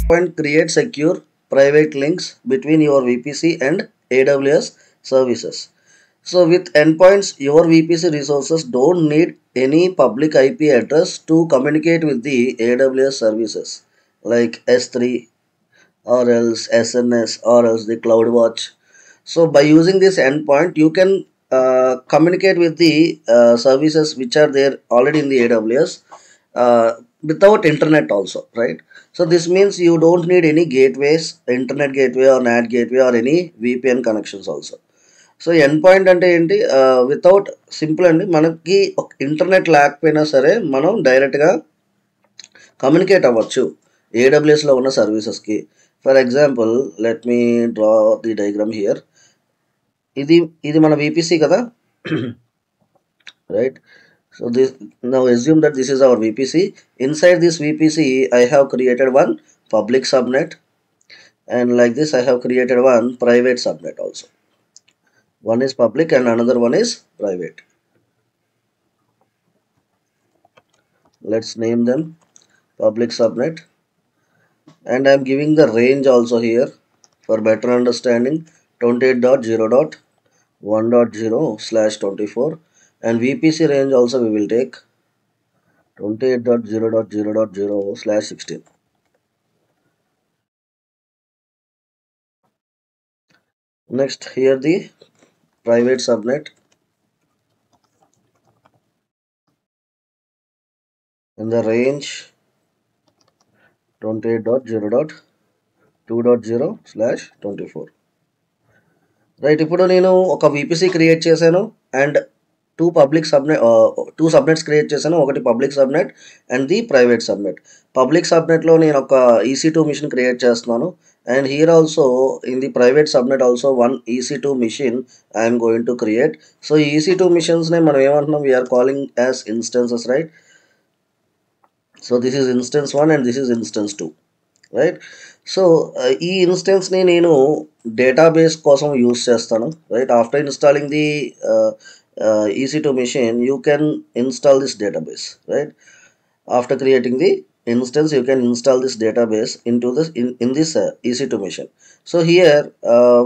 Endpoint create secure private links between your VPC and AWS services. So with endpoints, your VPC resources don't need any public IP address to communicate with the AWS services like S3 or else SNS or else the CloudWatch. So by using this endpoint, you can communicate with the services which are there already in the AWS uh, without internet also, right? So this means you don't need any gateways, internet gateway or NAT gateway or any VPN connections also. So end point అంటే ఏంటి, without simple అండి, మనకి ఒక internet లేకపోయినా సరే మనం డైరెక్ట్గా communicate అవ్వచ్చు ఏడబ్ల్యూఎస్లో ఉన్న సర్వీసెస్కి. For example let me draw the diagram here. ఇది ఇది మన VPC కదా, right? So this, now assume that this is our VPC. Inside this VPC I have created one public subnet, and like this I have created one private subnet also. One is public and another one is private. Let's name them public subnet, and I am giving the range also here for better understanding. 28.0.1.0/24, and VPC range also we will take 28.0.0.0/16. Next, here the private subnet, and the range 28.0.2.0/24. Right, ఇప్పుడు నేను ఒక VPC create చేశాను and two subnets create చేశాను. ఒకటి public subnet and the private subnet. Public సబ్నెట్లో నేను ఒక EC2 machine create చేస్తున్నాను, and here also in the private subnet also one EC2 machine I'm going to create. So ఈ EC2 మిషన్స్నే మనం ఏమంటున్నాం, we're calling as instances, right? So this is instance 1 and this is instance 2, right? So ఈ ఇన్స్టెన్స్ని నేను database కోసం use చేస్తాను, right? After installing the EC2 machine, you can install this database, right? After creating the instance, you can install this database into this in this EC2 machine. So here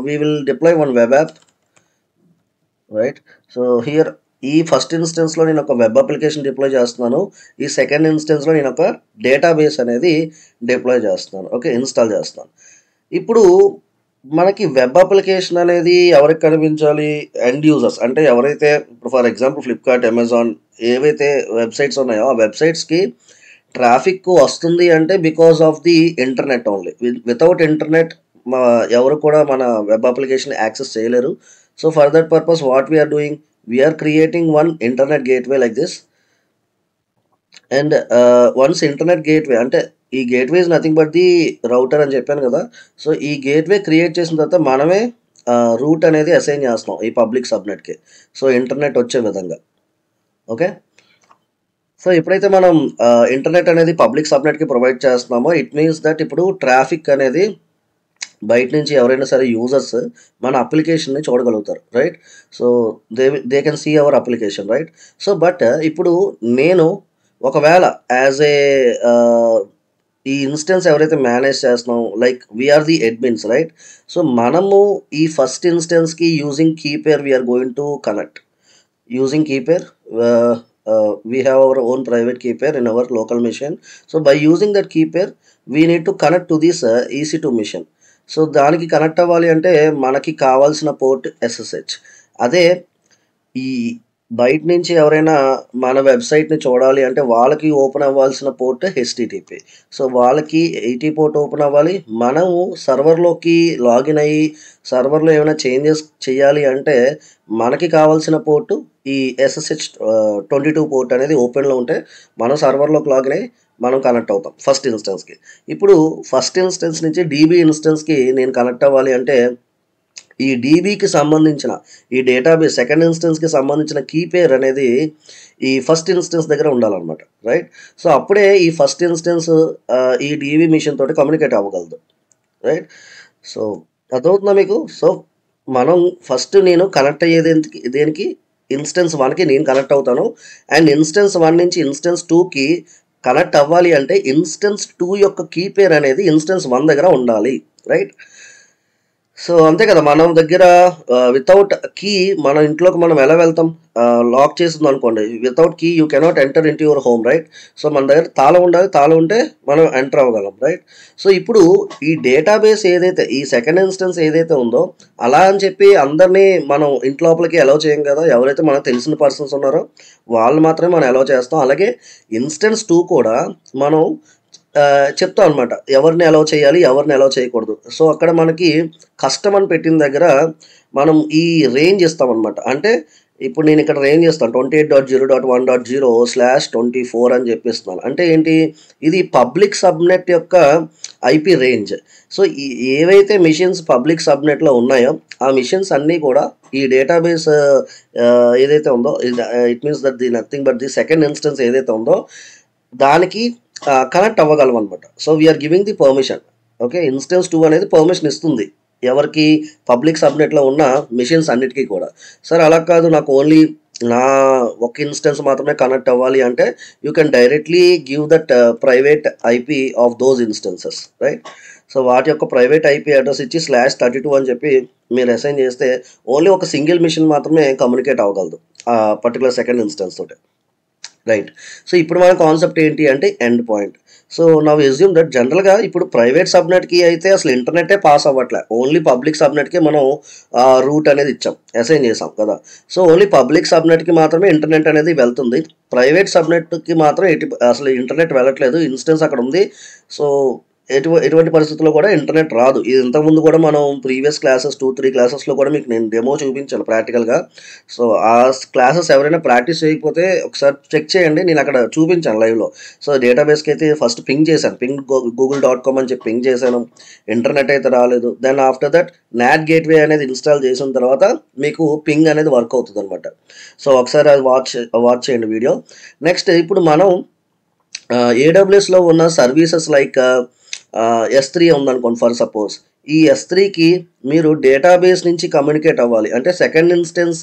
we will deploy one web app, right? So here ఈ first ఇన్స్టెన్స్లో నేను ఒక web application deploy చేస్తున్నాను, ఈ second ఇన్స్టెన్స్లో నేను ఒక database అనేది deploy చేస్తున్నాను, okay, install చేస్తున్నాను. ఇప్పుడు మనకి వెబ్ అప్లికేషన్ అనేది ఎవరికి కనిపించాలి? ఎండ్ యూజర్స్, అంటే ఎవరైతే ఇప్పుడు ఫర్ ఎగ్జాంపుల్ ఫ్లిప్కార్ట్, అమెజాన్ ఏవైతే వెబ్సైట్స్ ఉన్నాయో ఆ వెబ్సైట్స్కి ట్రాఫిక్ వస్తుంది అంటే because of the internet only. Without internet ఎవరు కూడా మన వెబ్ అప్లికేషన్ యాక్సెస్ చేయలేరు. So for that purpose what we're doing, we're creating one internet gateway like this. And once internet gateway అంటే ఈ gateway is nothing but the router అని చెప్పాను కదా. So ఈ గేట్వే క్రియేట్ చేసిన తర్వాత మనమే రూట్ అనేది అసైన్ చేస్తున్నాం ఈ పబ్లిక్ సబ్నెట్కి, సో ఇంటర్నెట్ వచ్చే విధంగా, ఓకే? సో ఎప్పుడైతే మనం ఇంటర్నెట్ అనేది పబ్లిక్ సబ్నెట్కి ప్రొవైడ్ చేస్తున్నామో ఇట్ మీన్స్ దట్ ఇప్పుడు ట్రాఫిక్ అనేది బయట నుంచి ఎవరైనా సరే యూజర్స్ మన అప్లికేషన్ని చూడగలుగుతారు, right? So they can see our application, right? So but ఇప్పుడు నేను ఒకవేళ యాజ్ ఏ ఈ ఇన్స్టెన్స్ ఎవరైతే మేనేజ్ చేస్తున్నాం, like we're the admins, right? So మనము ఈ ఫస్ట్ ఇన్స్టెన్స్కి using key pair we're going to connect using key pair. We have our own private key pair in our local machine. So by using that key pair we need to connect to this EC2 machine. So దానికి connect అవ్వాలి అంటే మనకి కావాల్సిన port SSH. అదే ఈ బయట నుంచి ఎవరైనా మన వెబ్సైట్ని చూడాలి అంటే వాళ్ళకి ఓపెన్ అవ్వాల్సిన పోర్ట్ HTTP. సో వాళ్ళకి 80 పోర్ట్ ఓపెన్ అవ్వాలి, మనము సర్వర్లోకి లాగిన్ అయ్యి సర్వర్లో ఏమైనా చేంజెస్ చేయాలి అంటే మనకి కావాల్సిన పోర్టు ఈ SSH 22 పోర్ట్ అనేది ఓపెన్లో ఉంటే మనం సర్వర్లోకి లాగిన్ అయ్యి మనం కనెక్ట్ అవుతాం ఫస్ట్ ఇన్స్టెన్స్కి. ఇప్పుడు ఫస్ట్ ఇన్స్టెన్స్ నుంచి DB ఇన్స్టెన్స్కి నేను కనెక్ట్ అవ్వాలి అంటే ఈ DBకి సంబంధించిన ఈ డేటాబేస్ సెకండ్ ఇన్స్టెన్స్కి సంబంధించిన కీ పేర్ అనేది ఈ ఫస్ట్ ఇన్స్టెన్స్ దగ్గర ఉండాలన్నమాట, రైట్? సో అప్పుడే ఈ ఫస్ట్ ఇన్స్టెన్స్ ఈ DB మిషన్ తోటి కమ్యూనికేట్ అవ్వగలదు, రైట్? సో అర్థమవుతుందా మీకు? సో మనం ఫస్ట్ నేను కనెక్ట్ అయ్యేది దేనికి, ఇన్స్టెన్స్ 1కి నేను కనెక్ట్ అవుతాను, అండ్ ఇన్స్టెన్స్ 1 నుంచి ఇన్స్టెన్స్ 2కి కనెక్ట్ అవ్వాలి అంటే ఇన్స్టెన్స్ 2 యొక్క కీ పేర్ అనేది ఇన్స్టెన్స్ 1 దగ్గర ఉండాలి, రైట్? సో అంతే కదా, మనం దగ్గర వితౌట్ కీ మన ఇంట్లోకి మనం ఎలా వెళ్తాం? లాక్ చేసింది అనుకోండి, without key you cannot enter into your home, right? So మన దగ్గర తాళం ఉండాలి, తాళం ఉంటే మనం ఎంటర్ అవ్వగలం, రైట్? సో ఇప్పుడు ఈ డేటాబేస్ ఏదైతే, ఈ సెకండ్ ఇన్స్టెన్స్ ఏదైతే ఉందో, అలా అని చెప్పి అందరినీ మనం ఇంట్లోపలికి అలౌ చేయం కదా. ఎవరైతే మనకు తెలిసిన పర్సన్స్ ఉన్నారో వాళ్ళు మాత్రమే మనం అలౌ చేస్తాం. అలాగే ఇన్స్టెన్స్ 2 కూడా మనం చెప్తాం అనమాట, ఎవరిని అలౌ చేయాలి, ఎవరిని అలౌ చేయకూడదు. సో అక్కడ మనకి కస్టమ్ అని పెట్టిన దగ్గర మనం ఈ రేంజ్ ఇస్తామన్నమాట. అంటే ఇప్పుడు నేను ఇక్కడ రేంజ్ ఇస్తాను 28.0.1.0/24 అని చెప్పిస్తున్నాను. అంటే ఏంటి, ఇది పబ్లిక్ సబ్నెట్ యొక్క ఐపీ రేంజ్. సో ఏవైతే మిషన్స్ పబ్లిక్ సబ్నెట్లో ఉన్నాయో ఆ మిషన్స్ అన్నీ కూడా ఈ డేటాబేస్ ఏదైతే ఉందో, it means that the nothing but the second instance ఏదైతే ఉందో దానికి కనెక్ట్ అవ్వగలం అనమాట. So we're giving the permission. Okay, instance 2 అనేది పర్మిషన్ ఇస్తుంది ఎవరికి? పబ్లిక్ సబ్నెట్లో ఉన్న మిషన్స్ అన్నిటికీ కూడా. సార్ అలా కాదు, నాకు ఓన్లీ నా ఒక ఇన్స్టెన్స్ మాత్రమే కనెక్ట్ అవ్వాలి అంటే you can directly give that private IP of those instances, right? So వాటి యొక్క ప్రైవేట్ ఐపీ అడ్రస్ ఇచ్చి /32 అని చెప్పి మీరు అసైన్ చేస్తే ఓన్లీ ఒక సింగిల్ మిషన్ మాత్రమే కమ్యూనికేట్ అవ్వగలదు ఆ పర్టికులర్ సెకండ్ ఇన్స్టెన్స్ తోటి, రైట్? సో ఇప్పుడు మన కాన్సెప్ట్ ఏంటి అంటే end point. So now assume that జనరల్గా ఇప్పుడు ప్రైవేట్ సబ్నెట్కి అయితే అసలు ఇంటర్నెటే పాస్ అవ్వట్లే, ఓన్లీ పబ్లిక్ సబ్నెట్కి మనం రూట్ అనేది ఇచ్చాం, అసైన్ చేసాం కదా. సో ఓన్లీ పబ్లిక్ సబ్నెట్కి మాత్రమే ఇంటర్నెట్ అనేది వెళ్తుంది, ప్రైవేట్ సబ్నెట్కి మాత్రం అసలు ఇంటర్నెట్ వెళ్ళట్లేదు. ఇన్స్టెన్స్ అక్కడ ఉంది, సో ఎటువంటి పరిస్థితుల్లో కూడా ఇంటర్నెట్ రాదు. ఇది ఇంతకుముందు కూడా మనం ప్రీవియస్ క్లాసెస్ 2-3 క్లాసెస్లో కూడా మీకు నేను డెమో చూపించాను ప్రాక్టికల్గా. సో ఆ క్లాసెస్ ఎవరైనా ప్రాక్టీస్ చేయకపోతే ఒకసారి చెక్ చేయండి, నేను అక్కడ చూపించాను లైవ్లో. సో డేటాబేస్కి అయితే ఫస్ట్ పింగ్ చేశాను, google.com అని చెప్పి పింగ్ చేశాను, ఇంటర్నెట్ అయితే రాలేదు. Then after that NAT gateway అనేది ఇన్స్టాల్ చేసిన తర్వాత మీకు పింగ్ అనేది వర్క్ అవుతుంది అనమాట. సో ఒకసారి అది వాచ్ చేయండి వీడియో. నెక్స్ట్ ఇప్పుడు మనం AWSలో ఉన్న సర్వీసెస్ లైక్ S3 ఉందనుకోండి ఫర్ సపోజ్. ఈ S3కి మీరు డేటాబేస్ నుంచి కమ్యూనికేట్ అవ్వాలి అంటే సెకండ్ ఇన్స్టెన్స్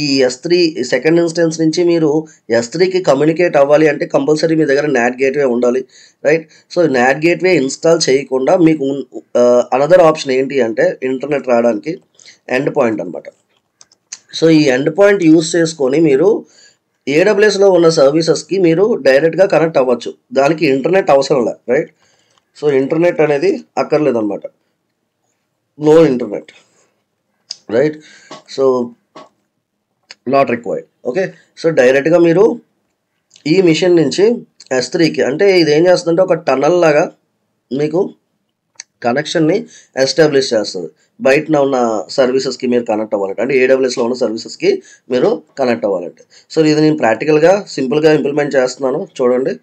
ఈ S3 సెకండ్ ఇన్స్టెన్స్ నుంచి మీరు S3కి కమ్యూనికేట్ అవ్వాలి అంటే కంపల్సరీ మీ దగ్గర నాట్ గేట్వే ఉండాలి, right? So not gateway install చేయకుండా మీకు అనదర్ ఆప్షన్ ఏంటి అంటే ఇంటర్నెట్ రావడానికి ఎండ్ పాయింట్ అనమాట. సో ఈ ఎండ్ పాయింట్ యూస్ చేసుకొని మీరు AWSలో ఉన్న సర్వీసెస్కి మీరు డైరెక్ట్గా కనెక్ట్ అవ్వచ్చు, దానికి ఇంటర్నెట్ అవసరం లేదు, రైట్? సో ఇంటర్నెట్ అనేది అక్కర్లేదన్నమాట, no internet, right? So not required. Okay, so డైరెక్ట్గా మీరు ఈ మిషన్ నుంచి S3కి, అంటే ఇది ఏం చేస్తుందంటే ఒక టనల్ లాగా మీకు కనెక్షన్ని ఎస్టాబ్లిష్ చేస్తుంది. బయటన ఉన్న సర్వీసెస్కి మీరు కనెక్ట్ అవ్వాలంటే, అంటే AWSలో ఉన్న సర్వీసెస్కి మీరు కనెక్ట్ అవ్వాలంటే. సో ఇది నేను ప్రాక్టికల్గా సింపుల్గా ఇంప్లిమెంట్ చేస్తున్నాను, చూడండి.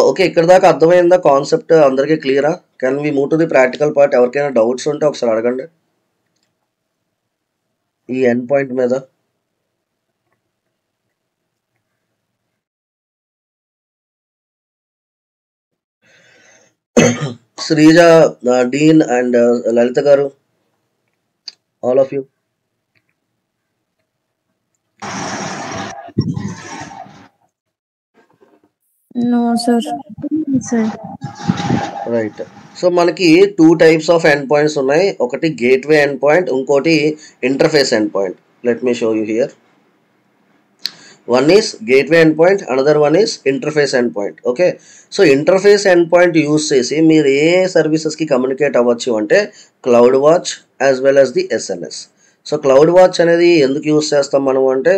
ఓకే, ఇక్కడ దాకా అర్థమైందా కాన్సెప్ట్? అందరికీ క్లియరా? Can we move to the practical part? ఎవరికైనా డౌట్స్ ఉంటే ఒకసారి అడగండి ఈ ఎండ్ పాయింట్ మీద. శ్రీజ, డీన్ అండ్ లలిత గారు, all of you. No, sir. Sir. Right. So మనకి 2 టైప్స్ ఆఫ్ ఎండ్ పాయింట్స్ ఉన్నాయి, ఒకటి గేట్వే ఎండ్ పాయింట్, ఇంకోటి interface end point. Let me show you here. One is gateway end point, another one is interface end point. Okay, so interface end point use చేసి మీరు ఏ సర్వీసెస్కి communicate అవ్వచ్చు అంటే cloud watch as well as the SNS. So cloud watch అనేది ఎందుకు use చేస్తాం మనం అంటే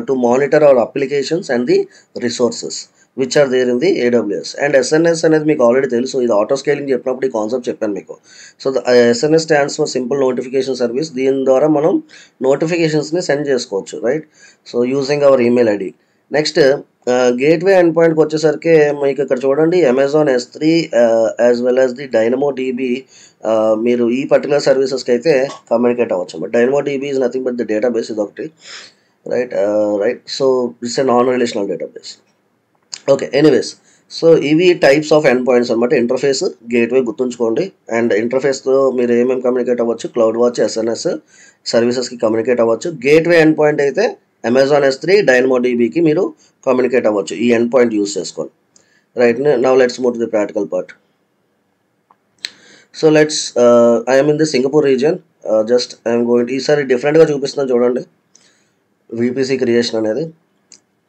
to monitor our applications and the resources which are there in the AWS. And SNS అనేది మీకు ఆల్రెడీ తెలుసు, ఇది ఆటో స్కేలింగ్ చెప్పినప్పుడు ఈ కాన్సెప్ట్ చెప్పాను మీకు. So SNS stands for simple notification service. దీని ద్వారా మనం నోటిఫికేషన్స్ని సెండ్ చేసుకోవచ్చు, right? So using hour email ID. Next gateway end పాయింట్కి వచ్చేసరికి మీకు ఇక్కడ చూడండి, Amazon S3 as well as the DynamoDB మీరు ఈ పర్టికులర్ సర్వీసెస్కి అయితే కమ్యూనికేట్ అవ్వచ్చు. But DynamoDB is nothing but the database, ఇది ఒకటి, right? Right, so it's a non relational database. Okay, anyways, so ఇవి టైప్స్ ఆఫ్ ఎండ్ పాయింట్స్ అనమాట. Interface, gateway గుర్తుంచుకోండి. And ఇంటర్ఫేస్తో మీరు ఏమేమి కమ్యూనికేట్ అవ్వచ్చు, క్లౌడ్ వాచ్, SNS సర్వీసెస్కి కమ్యూనికేట్ అవ్వచ్చు. గేట్వే ఎండ్ పాయింట్ అయితే Amazon S3, DynamoDBకి మీరు కమ్యూనికేట్ అవ్వచ్చు ఈ ఎండ్ పాయింట్ యూస్ చేసుకొని. Right, now let's move to the practical part. So let's I am in the Singapore region. Just I am going to ఈసారి డిఫరెంట్గా చూపిస్తున్నాను చూడండి విపిసి క్రియేషన్ అనేది.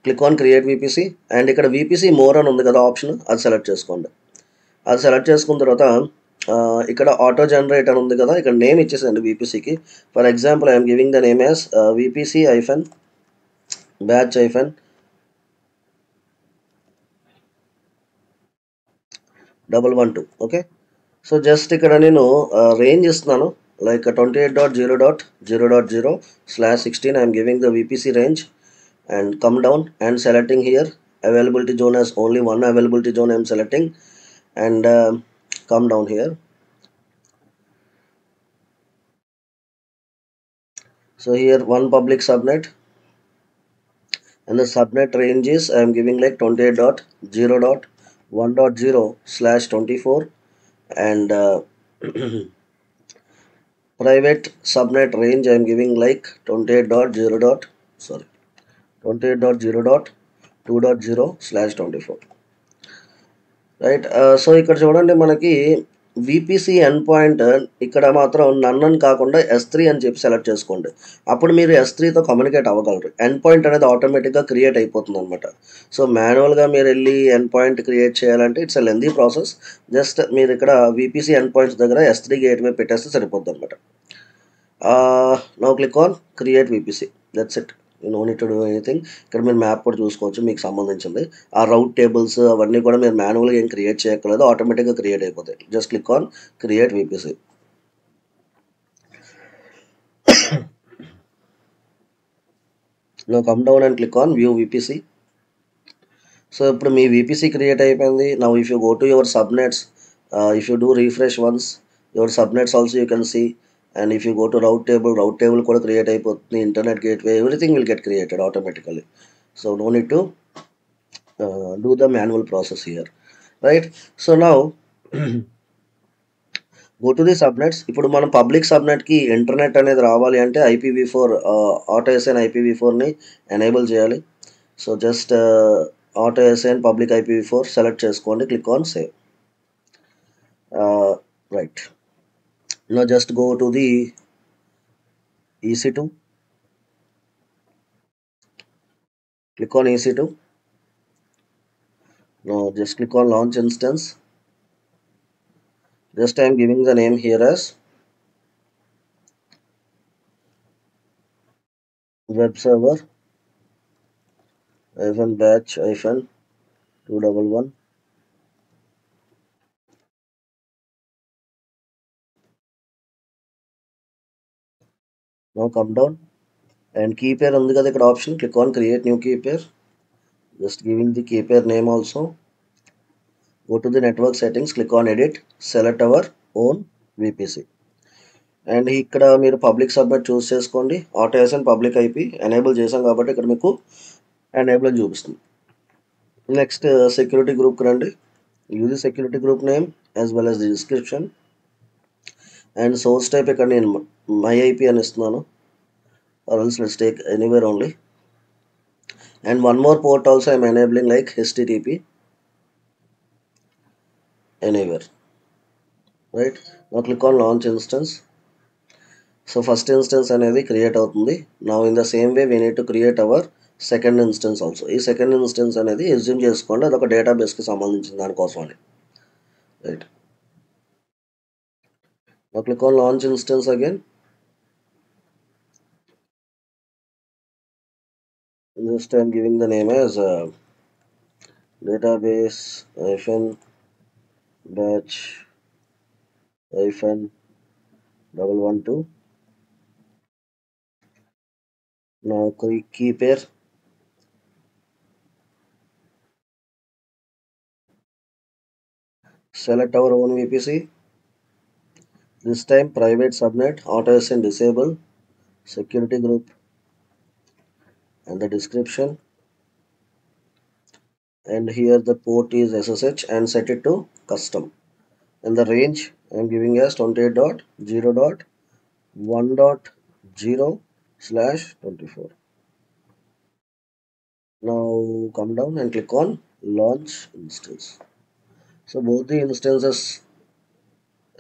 Click on create VPC and ఇక్కడ VPC more అని ఉంది కదా ఆప్షన్, అది సెలెక్ట్ చేసుకోండి. అది సెలెక్ట్ చేసుకున్న తర్వాత ఇక్కడ ఆటో జనరేట్ అని ఉంది కదా, ఇక్కడ నేమ్ ఇచ్చేసండి విపిసికి. For example I'm giving the name as VPC hyphen batch hyphen 112. Okay, so just ఇక్కడ నేను రేంజ్ ఇస్తున్నాను, like 28.0.0.0/16. I'm giving the VPC range and come down and selecting here availability zone as only one availability zone I'm selecting, and come down here. So here one public subnet and the subnet range is I'm giving like 28.0.1.0/24 and private subnet range I'm giving like 28.0.2.0/24. Right. So ఇక్కడ చూడండి మనకి VPC end point ఇక్కడ మాత్రం నన్ అని కాకుండా S3 అని చెప్పి select చేసుకోండి. అప్పుడు మీరు S3తో కమ్యూనికేట్ అవ్వగలరు. ఎండ్ పాయింట్ అనేది ఆటోమేటిక్గా క్రియేట్ అయిపోతుంది అనమాట. సో మాన్యువల్గా మీరు వెళ్ళి ఎండ్ పాయింట్ క్రియేట్ చేయాలంటే it's a lengthy process. Just మీరు ఇక్కడ విపిసి ఎండ్ పాయింట్స్ దగ్గర S3 గేట్వే పెట్టేస్తే సరిపోద్ది అనమాట. Now click on create VPC, that's it. No need to do anything. ఇక్కడ మీరు మ్యాప్ కూడా చూసుకోవచ్చు మీకు సంబంధించింది. ఆ రౌట్ టేబుల్స్ అవన్నీ కూడా మీరు మాన్యువల్గా ఏం క్రియేట్ చేయక్కర్లేదు, ఆటోమేటిక్గా క్రియేట్ అయిపోతాయి. Just click on create VPC. No come down and click on view VPC. So ఇప్పుడు మీ విపిసి క్రియేట్ అయిపోయింది. Now if you go to your subnets, if you do refresh once, your subnets also you can see. And if you go to route table కూడా create అయిపోతుంది. Internet gateway, everything will get created automatically. So no need to do the manual process here, right? So now go to the subnets. ఇప్పుడు మనం public సబ్నెట్కి internet అనేది రావాలి అంటే IPv4 AutoSN IPv4ని enable చేయాలి. So just AutoSN public IPv4 select చేసుకోండి, click on save. Right, now just go to the EC2, click on EC2. Now just click on launch instance. Just I am giving the name here as web server -batch -211. Now come down and key pair ఉంది కదా ఇక్కడ option, click on create new key pair. Just giving the key pair name also. Go to the network settings, click on edit, select our own VPC. And ఇక్కడ మీరు public subnet చూస్ చేసుకోండి. AutoSN public IP enable చేసాం కాబట్టి ఇక్కడ మీకు enable అని చూపిస్తుంది. Next security గ్రూప్కి రండి. Use the security group name as well as the description and source type ఇక్కడ నేను మై IP అని ఇస్తున్నాను, or else let's take anywhere only. And one more port also I'm enabling like HTTP anywhere, right? Now click on launch instance. So first instance అనేది create అవుతుంది. Now in the same way we need to create our second instance also. ఈ second instance అనేది assume చేసుకోండి, అదొక డేటాబేస్కి సంబంధించిన దానికోసం అని, right? Now click on launch instance again. Just I'm giving the name as database -batch -112. Now key pair, select our own VPC. This time private subnet, AutoSN disable, security group and the description, and here the port is SSH and set it to custom, and the range I am giving as 28.0.1.0/24. Now come down and click on launch instance. So both the instances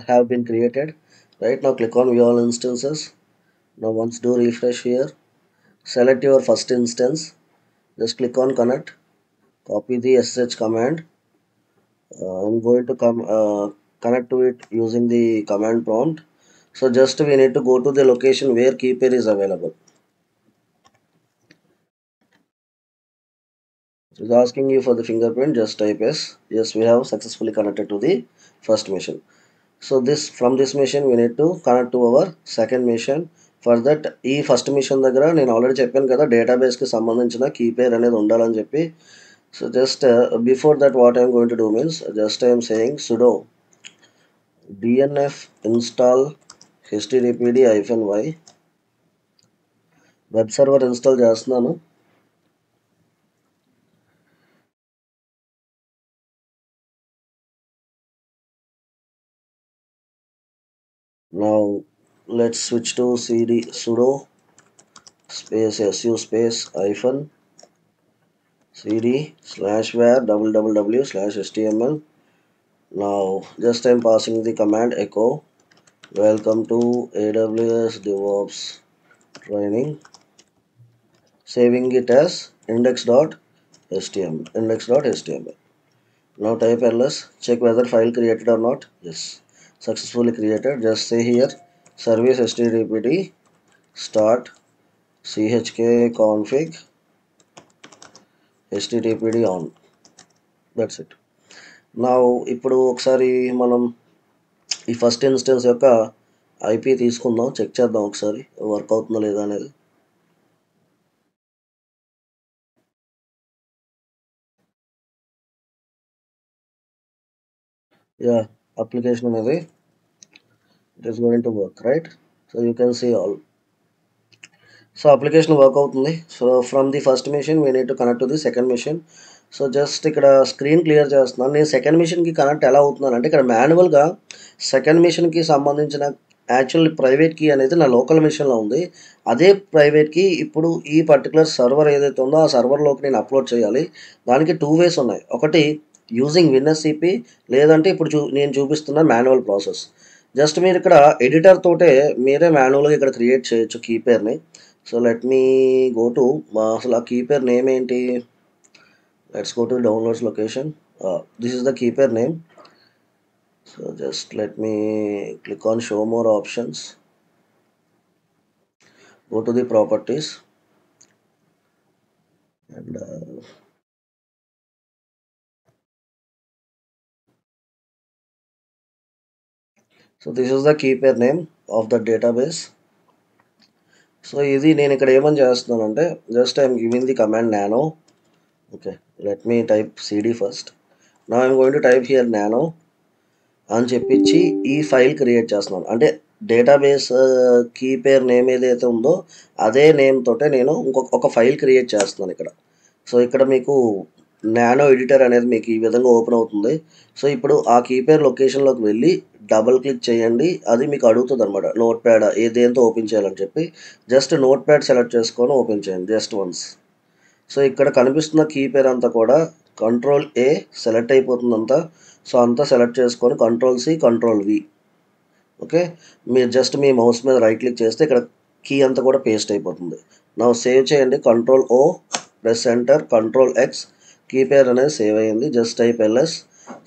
have been created. Right now click on view all instances. Now once do refresh here, select your first instance, just click on connect, copy the SSH command. I'm going to connect to it using the command prompt. So just we need to go to the location where key pair is available. It is asking you for the fingerprint, just type yes. Yes, we have successfully connected to the first machine. So this from this machine we need to connect to our second machine. For that ఈ first machine దగ్గర నేను already చెప్పాను కదా డేటాబేస్కి సంబంధించిన key పేర్ అనేది ఉండాలని చెప్పి. So just before that what I'm going to do means just I'm saying sudo dnf install httpd-y web server install చేస్తున్నాను. Now let's switch to sudo space su space hyphen cd /var www/html. Now just I'm passing the command echo welcome to AWS DevOps training, saving it as index.html. Now type ls, check whether file created or not. Yes, successfully created. Just say here service httpd start chk config httpd on. That's it. Now ఇప్పుడు ఒకసారి మనం ఈ first instance యొక్క IP తీసుకుందాం, check చేద్దాం ఒకసారి work అవుతుందో లేదా అనేది. యా అప్లికేషన్ అనేది it is going to work right. So you can see all. So application work అవుతుంది. So from the first machine we need to connect to the second machine. So just ఇక్కడ screen clear చేస్తున్నాను. నేను second మిషన్కి connect ఎలా అవుతున్నాను అంటే ఇక్కడ మాన్యువల్గా సెకండ్ మిషన్కి సంబంధించిన యాక్చువల్ ప్రైవేట్ కీ అనేది నా లోకల్ మిషన్లో ఉంది. అదే ప్రైవేట్ కీ ఇప్పుడు ఈ పర్టికులర్ సర్వర్ ఏదైతే ఉందో ఆ సర్వర్లోకి నేను అప్లోడ్ చేయాలి. దానికి 2 వేస్ ఉన్నాయి. ఒకటి యూజింగ్ విన్ఎస్సిపి, లేదంటే ఇప్పుడు నేను చూపిస్తున్న మాన్యువల్ ప్రాసెస్. జస్ట్ మీరు ఇక్కడ ఎడిటర్ తోటే మీరే మాన్యువల్గా ఇక్కడ క్రియేట్ చేయొచ్చు కీ పేర్ని. So let me go to అసలు ఆ కీ పేర్ నేమ్ ఏంటి. Let's go to downloads location. This is the key pair name. So just let me click on show more options. Go to the properties and so this is the key pair name of the database. So ఇది నేను ఇక్కడ ఏమని చేస్తున్నానంటే just I'm giving the command nano. Okay, let me type cd first. Now I'm going to type here nano అని చెప్పించి ఈ file create చేస్తున్నాను. అంటే డేటాబేస్ కీ పేర్ నేమ్ ఏదైతే ఉందో అదే నేమ్ తోటే నేను ఒక ఫైల్ క్రియేట్ చేస్తున్నాను ఇక్కడ. సో ఇక్కడ మీకు నానో ఎడిటర్ అనేది మీకు ఈ విధంగా ఓపెన్ అవుతుంది. సో ఇప్పుడు ఆ కీ పేర్ లొకేషన్లోకి వెళ్ళి డబుల్ క్లిక్ చేయండి. అది మీకు అడుగుతుంది అనమాట నోట్ ప్యాడ్ దేంతో ఓపెన్ చేయాలని చెప్పి. జస్ట్ నోట్ ప్యాడ్ సెలెక్ట్ చేసుకొని ఓపెన్ చేయండి జస్ట్ వన్స్. సో ఇక్కడ కనిపిస్తున్న కీ పేర్ అంతా కూడా Ctrl+A సెలెక్ట్ అయిపోతుందంతా. సో అంతా సెలెక్ట్ చేసుకొని Ctrl+C Ctrl+V. ఓకే, మీరు జస్ట్ మీ మౌస్ మీద రైట్ క్లిక్ చేస్తే ఇక్కడ కీ అంతా కూడా పేస్ట్ అయిపోతుంది. నా సేవ్ చేయండి Ctrl+O press enter Ctrl+X, key పేర్ అనేది సేవ్ అయ్యింది. Just type ls.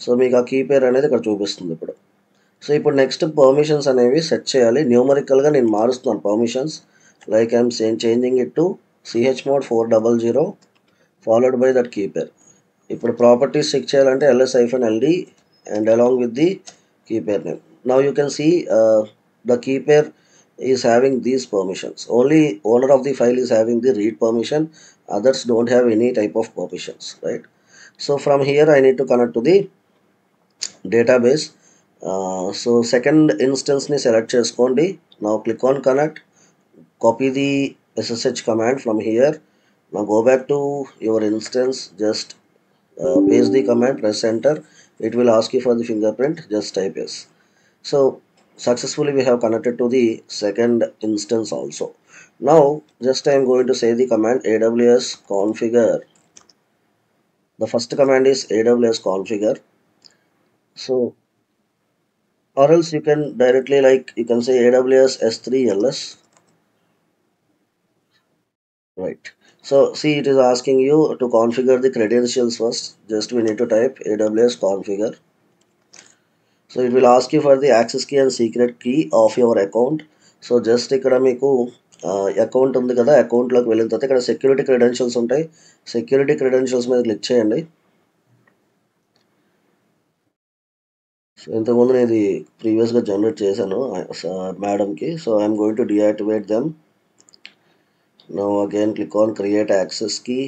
సో మీకు ఆ కీ పేర్ అనేది ఇక్కడ చూపిస్తుంది ఇప్పుడు. సో ఇప్పుడు నెక్స్ట్ పర్మిషన్స్ అనేవి సెట్ చేయాలి. న్యూమరికల్గా నేను మారుస్తున్నాను permissions. Like I'm changing it to chmod 400 followed by that key pair. ఇప్పుడు ప్రాపర్టీస్ చెక్ చేయాలంటే ls-ld and along with the key pair name. Now you can see the key pair is having these permissions. Only owner of the file is having the read permission. Others don't have any type of permissions, right? So from here I need to connect to the database. So second instance ni select cheskondi. Now click on connect, copy the SSH command from here. Now go back to your instance, just paste the command, press enter. It will ask you for the fingerprint, just type yes. So successfully we have connected to the second instance also. Now just I am going to say the command aws configure The first command is AWS configure. So, or else you can directly, like, you can say AWS S3 LS, right? So see, it is asking you to configure the credentials first. Just we need to type AWS configure. So it will ask you for the access key and secret key of your account. So just ఇక్కడ మీకు account ఉంది కదా, అకౌంట్లోకి వెళ్ళిన తర్వాత ఇక్కడ security credentials ఉంటాయి. Security credentials మీద క్లిక్ చేయండి. సో ఇంతకుముందు నేను ఇది ప్రీవియస్గా జనరేట్ చేశాను మేడంకి. So I'm going to deactivate them. Now again click on create access key.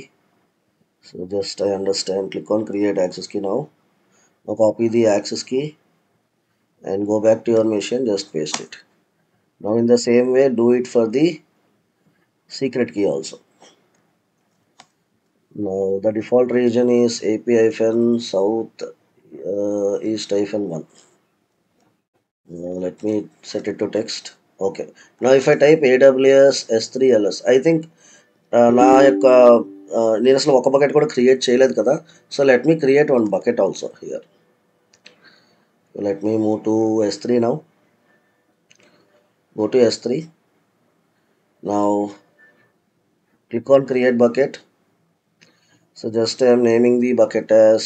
So just I understand, click on create access key now. Now copy the access key and go back to your machine, just paste it. Now in the same way do it for the secret key also. Now the default region is AP-South East-1. Now let me set it to text. Okay. Now if I type AWS S3 LS, I think నా యొక్క నేను అసలు ఒక bucket కూడా create చేయలేదు కదా. So let me create one bucket also here. Let me move to S3 now. Go to S3. Now click on create bucket. So just I am naming the bucket as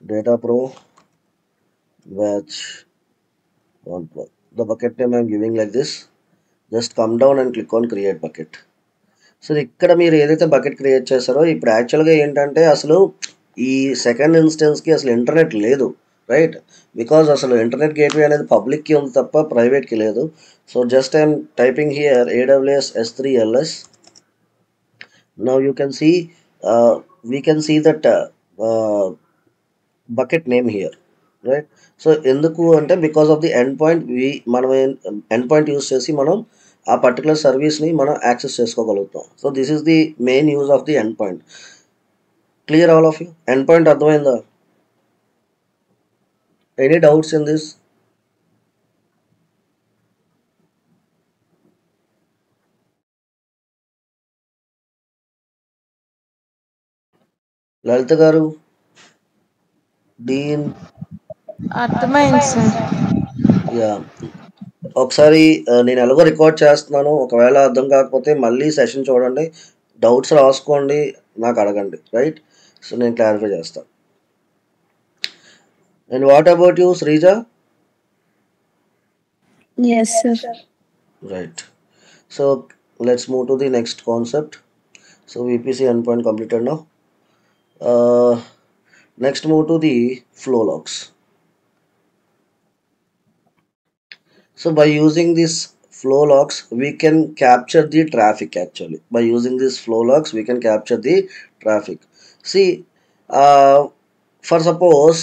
Data Pro batch 1. The bucket name I am giving like this. Just come down and click on create bucket. So ఇక్కడ మీరు ఏదైతే bucket create చేశారో ఇప్పుడు యాక్చువల్గా ఏంటంటే అసలు ఈ second ఇన్స్టెన్స్కి అసలు ఇంటర్నెట్ లేదు, రైట్? బికాజ్ అసలు ఇంటర్నెట్ గేట్వే అనేది పబ్లిక్కి ఉంది తప్ప ప్రైవేట్కి లేదు. So just I'm typing here AWS S3 LS. Now you can see we can see that bucket name here, right? So ఎందుకు అంటే because of the end point మనం ఎండ్ పాయింట్ యూస్ చేసి మనం ఆ పర్టికులర్ సర్వీస్ని మనం యాక్సెస్ చేసుకోగలుగుతాం. So this is the main use of the end point. Clear all of you? End point అర్థమైందా? Any doubts in this? Lalitha garu, డీన్? అర్థమైంది సార్. యా, ఒకసారి నేను ఎలాగో రికార్డ్ చేస్తున్నాను, ఒకవేళ అర్థం కాకపోతే మళ్ళీ సెషన్ చూడండి, డౌట్స్ రాసుకోండి, నాకు అడగండి, రైట్? సో నేను క్లారిఫై చేస్తాను. And what about you Sreeja? Yes sir. Right. So let's move to the next concept. So VPC endpoint completed now. Next move to the flow logs. So by using this flow logs we can capture the traffic. Actually by using this flow logs we can capture the traffic. See, for suppose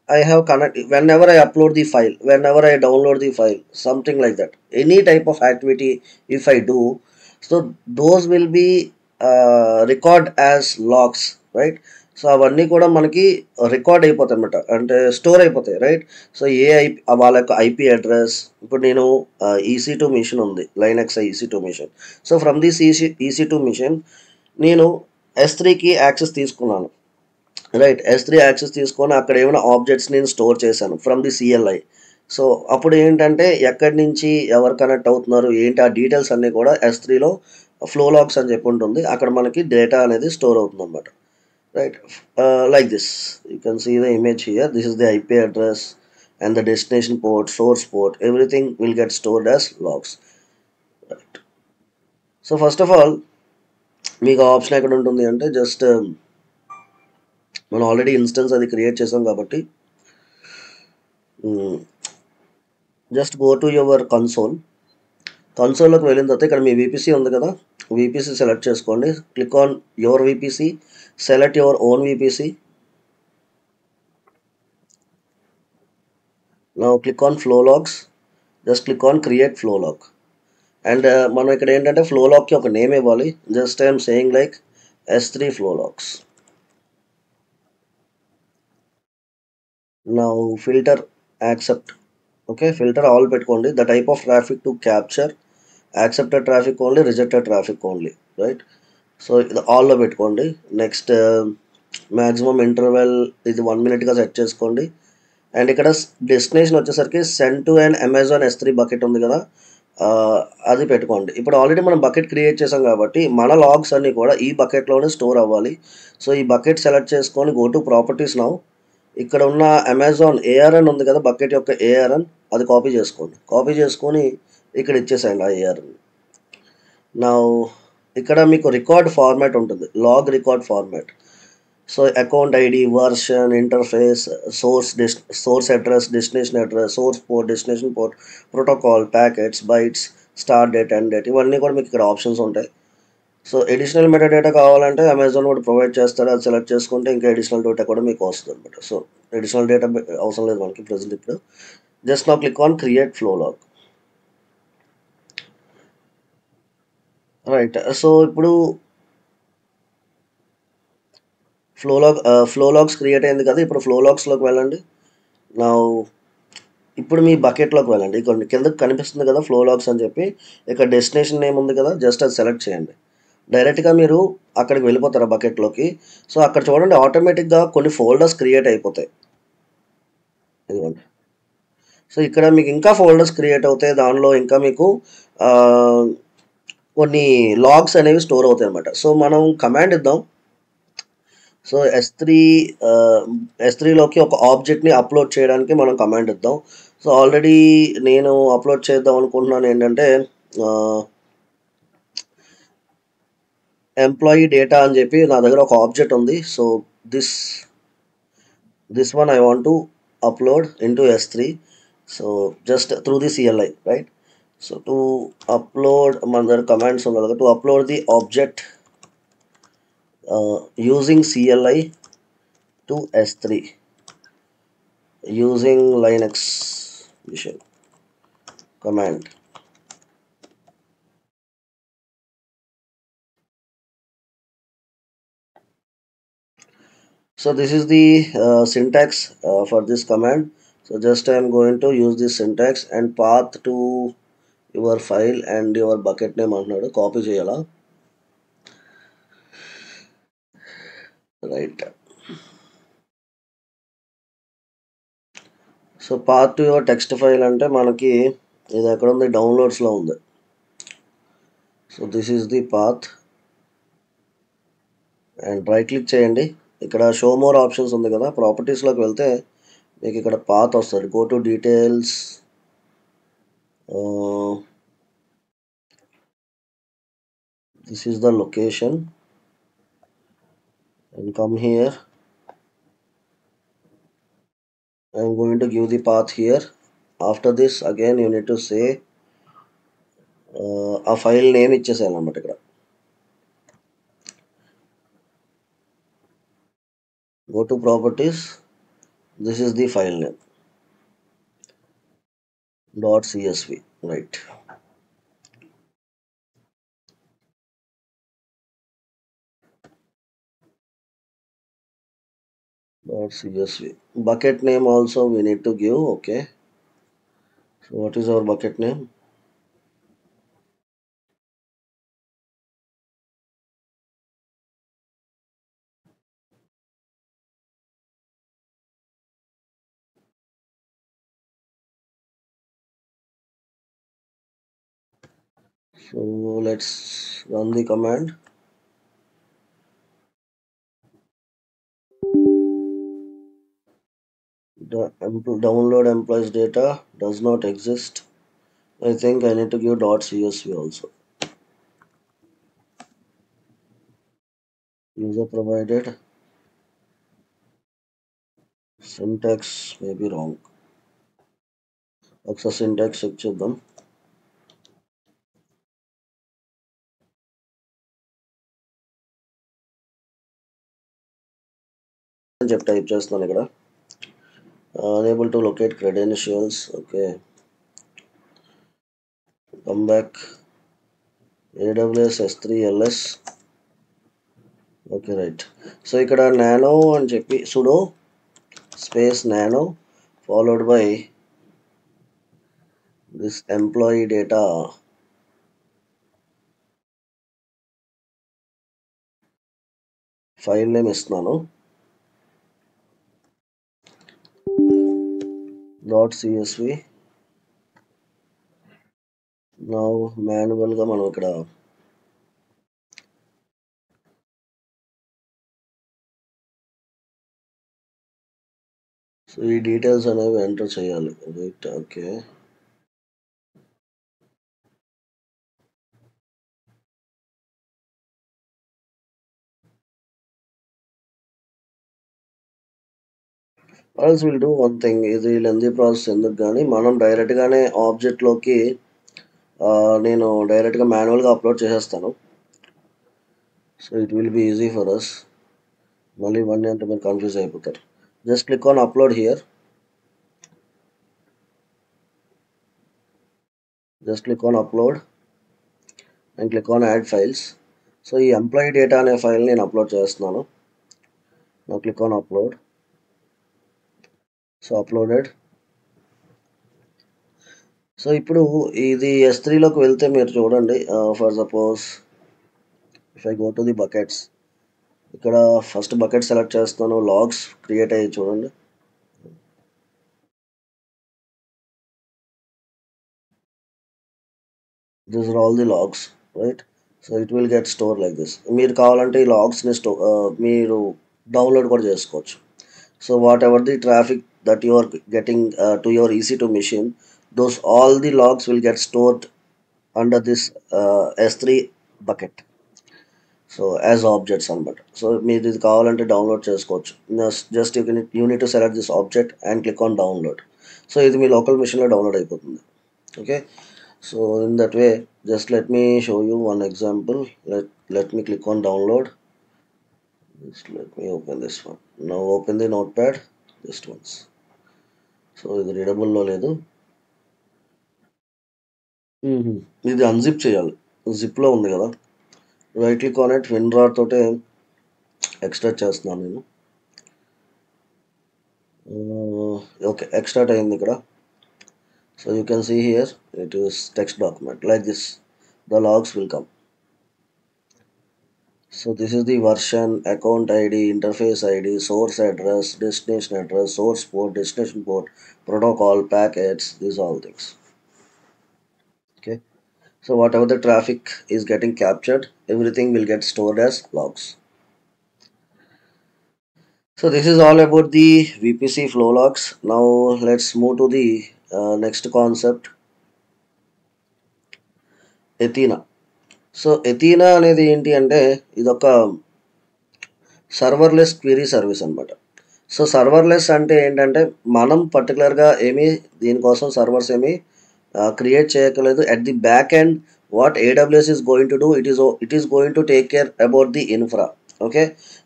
I have connect, whenever I upload the file, whenever I download the file, something like that, any type of activity if I do, so those will be record as logs, right? So అవన్నీ కూడా మనకి record అయిపోతాయి అన్నమాట, అంటే store అయిపోతాయి, right? So వాళ్ళ యొక్క IP address, ఇప్పుడు నేను EC2 మిషన్ ఉంది, Linux EC2 మిషన్. So from this EC2 machine నేను S3కి యాక్సెస్ తీసుకున్నాను, రైట్? S3 యాక్సెస్ తీసుకొని అక్కడ ఏమైనా ఆబ్జెక్ట్స్ నేను స్టోర్ చేశాను ఫ్రమ్ ది CLI. సో అప్పుడు ఏంటంటే ఎక్కడి నుంచి ఎవరు కనెక్ట్ అవుతున్నారు ఏంటి ఆ డీటెయిల్స్ అన్నీ కూడా S3లో ఫ్లో లాగ్స్ అని చెప్పి ఉంటుంది, అక్కడ మనకి డేటా అనేది స్టోర్ అవుతుంది అన్నమాట, right? Like this you can see the image here. This is the IP address and the destination port, source port, everything will get stored as logs, right? So first of all మీకు option ఎక్కడ ఉంటుంది అంటే just మనం already instance అది create చేసాం కాబట్టి just go to your కన్సోల్లోకి వెళ్ళిన తర్వాత ఇక్కడ మీ VPC ఉంది కదా, VPC సెలెక్ట్ చేసుకోండి. Click on your VPC, select your own VPC. Now click on flow logs, just click on create flow log. And మనం ఇక్కడ ఏంటంటే ఫ్లో లాగ్కి ఒక నేమ్ ఇవ్వాలి. Just I'm saying like S3 flow logs. Now filter accept, okay? Filter all పెట్టుకోండి. The type of traffic to capture, accepted traffic only, rejected traffic only, right? So ఇది ఆల్లో పెట్టుకోండి. Next maximum interval ఇది 1 మినిట్గా set చేసుకోండి. And ఇక్కడ destination వచ్చేసరికి send to and Amazon S3 bucket ఉంది కదా, అది పెట్టుకోండి. ఇప్పుడు ఆల్రెడీ మనం బకెట్ క్రియేట్ చేసాం కాబట్టి మన లాగ్స్ అన్నీ కూడా ఈ బకెట్లోనే స్టోర్ అవ్వాలి. సో ఈ బకెట్ సెలెక్ట్ చేసుకొని గో టు ప్రాపర్టీస్ నౌ. ఇక్కడ ఉన్న అమెజాన్ ARN ఉంది కదా, బకెట్ యొక్క ARN, అది కాపీ చేసుకోండి. కాపీ చేసుకొని ఇక్కడ ఇచ్చేసేయండి ఆ ARN. నా ఇక్కడ మీకు రికార్డ్ ఫార్మాట్ ఉంటుంది, log record format. So account ID, version, interface, source address, destination address, source port, destination port, protocol, packets, bytes, start date, end date, ఇవన్నీ కూడా మీకు ఇక్కడ ఆప్షన్స్ ఉంటాయి. సో ఎడిషనల్ మెటా డేటా కావాలంటే అమెజాన్ కూడా provide చేస్తాడు, అది సెలెక్ట్ చేసుకుంటే ఇంకా ఎడిషనల్ డేటా కూడా మీకు వస్తుంది అనమాట. సో ఎడిషనల్ డేటా అవసరం లేదు మనకి ప్రజెంట్ ఇప్పుడు. జస్ట్ నా click on create flow log. Right. So ఇప్పుడు ఫ్లో లాగ్స్ క్రియేట్ అయింది కదా, ఇప్పుడు ఫ్లో లాగ్స్లోకి వెళ్ళండి. నా ఇప్పుడు మీ బకెట్లోకి వెళ్ళండి. ఇక్కడ కిందకి కనిపిస్తుంది కదా ఫ్లో లాగ్స్ అని చెప్పి, ఇక్కడ డెస్టినేషన్ నేమ్ ఉంది కదా, జస్ట్ అది సెలెక్ట్ చేయండి. డైరెక్ట్గా మీరు అక్కడికి వెళ్ళిపోతారు ఆ బకెట్లోకి. సో అక్కడ చూడండి ఆటోమేటిక్గా కొన్ని ఫోల్డర్స్ క్రియేట్ అయిపోతాయి. ఇదిగోండి. సో ఇక్కడ మీకు ఇంకా ఫోల్డర్స్ క్రియేట్ అవుతాయి, దానిలో ఇంకా మీకు కొన్ని లాగ్స్ అనేవి స్టోర్ అవుతాయి అన్నమాట. సో మనం కమాండ్ ఇద్దాం. సో S3లోకి ఒక ఆబ్జెక్ట్ని అప్లోడ్ చేయడానికి మనం కమాండ్ ఇద్దాం. సో ఆల్రెడీ నేను అప్లోడ్ చేద్దాం అనుకుంటున్నాను ఏంటంటే ఎంప్లాయీ డేటా అని చెప్పి నా దగ్గర ఒక ఆబ్జెక్ట్ ఉంది. So this one I want to upload into S3. So just through the CLI, right. So to upload మన దగ్గర కమాండ్స్ ఉన్నాయి కదా, to upload the object using CLI to S3 using Linux machine command. So this is the syntax for this command. So just I am going to use this syntax and path to your file and your bucket name అంటున్నాడు, copy చేయాలా, right. So path to your text file అంటే మనకి ఇది ఎక్కడ ఉంది, డౌన్లోడ్స్లో ఉంది. So this is the path and right click చేయండి. ఇక్కడ షో మోర్ ఆప్షన్స్ ఉంది కదా, ప్రాపర్టీస్లోకి వెళ్తే మీకు ఇక్కడ పాత్ వస్తుంది. Go to details, this is the location and come here. I am going to give the path here. After this again you need to say a file name ఇచ్చేసాను అన్నమాట. ఇక్కడ go to properties, this is the file name .csv, right. .csv bucket name also we need to give. Okay, so what is our bucket name? So let's run the command. The download employees data does not exist. I think I need to give .csv also. User provided, syntax may be wrong. ఒకసారి syntax check చేద్దాం. అని చెప్పి type చేస్తున్నాను ఇక్కడ. unable to locate credentials. Okay, come back. AWS S3 LS. Okay, right. So ఇక్కడ nano అని చెప్పి sudo space nano followed by this employee data file name ఇస్తున్నాను .csv. నా మాన్యువల్గా మనం ఇక్కడ సో ఈ డీటెయిల్స్ అనేవి ఎంటర్ చేయాలి, right? Okay, else will do one thing. ఇది లెందీ ప్రాసెస్ ఎందుకు కానీ మనం డైరెక్ట్గానే ఆబ్జెక్ట్లోకి నేను డైరెక్ట్గా మాన్యువల్గా అప్లోడ్ చేసేస్తాను. So it will be easy for us. మళ్ళీ ఇవన్నీ అంటే మీరు కన్ఫ్యూజ్ అయిపోతారు. Just click on upload here. Just click on upload and click on add files. So ఈ ఎంప్లాయీ డేటా అనే ఫైల్ నేను అప్లోడ్ చేస్తున్నాను. నా click on upload. So uploaded. So ఇప్పుడు ఇది S3లోకి వెళ్తే మీరు చూడండి, for suppose if I go to the buckets, ఇక్కడ ఫస్ట్ బకెట్ సెలెక్ట్ చేస్తాను, లాగ్స్ క్రియేట్ అయ్యి చూడండి. These are all the logs, right? So it will get stored like this. మీరు కావాలంటే ఈ లాగ్స్ని మీరు డౌన్లోడ్ కూడా చేసుకోవచ్చు. So whatever the traffic that you are getting to your EC2 machine, those all the logs will get stored under this S3 bucket. So as objects అనమాట. So మీరు ఇది కావాలంటే డౌన్లోడ్ చేసుకోవచ్చు. Just you need to select this object and click on download. So ఇది మీ local మిషన్లో download అయిపోతుంది. Okay, so in that way just let me show you one example. Let me click on download. Just let me open this one. Now open the notepad just once. So ఇది రీడబుల్లో లేదు. ఇది unzip చేయాలి. జిప్లో ఉంది కదా, right click on it, WinRAR తోటే extract చేస్తున్నాను నేను. ఓకే, ఎక్స్ట్రాక్ట్ అయింది ఇక్కడ. So you can see here it is text document like this. The logs will come. So this is the version, account ID, interface ID, source address, destination address, source port, destination port, protocol, packets, these all things. Okay, so whatever the traffic is getting captured, everything will get stored as logs. So this is all about the VPC flow logs. Now let's move to the next concept, Athena. So Athena అనేది ఏంటి అంటే ఇదొక serverless query service అనమాట. So serverless అంటే ఏంటంటే మనం పర్టికులర్గా దీనికోసం సర్వర్స్ క్రియేట్ చేయక్కర్లేదు. At the back end what AWS is going to do, it is going to take care about the infra. Okay,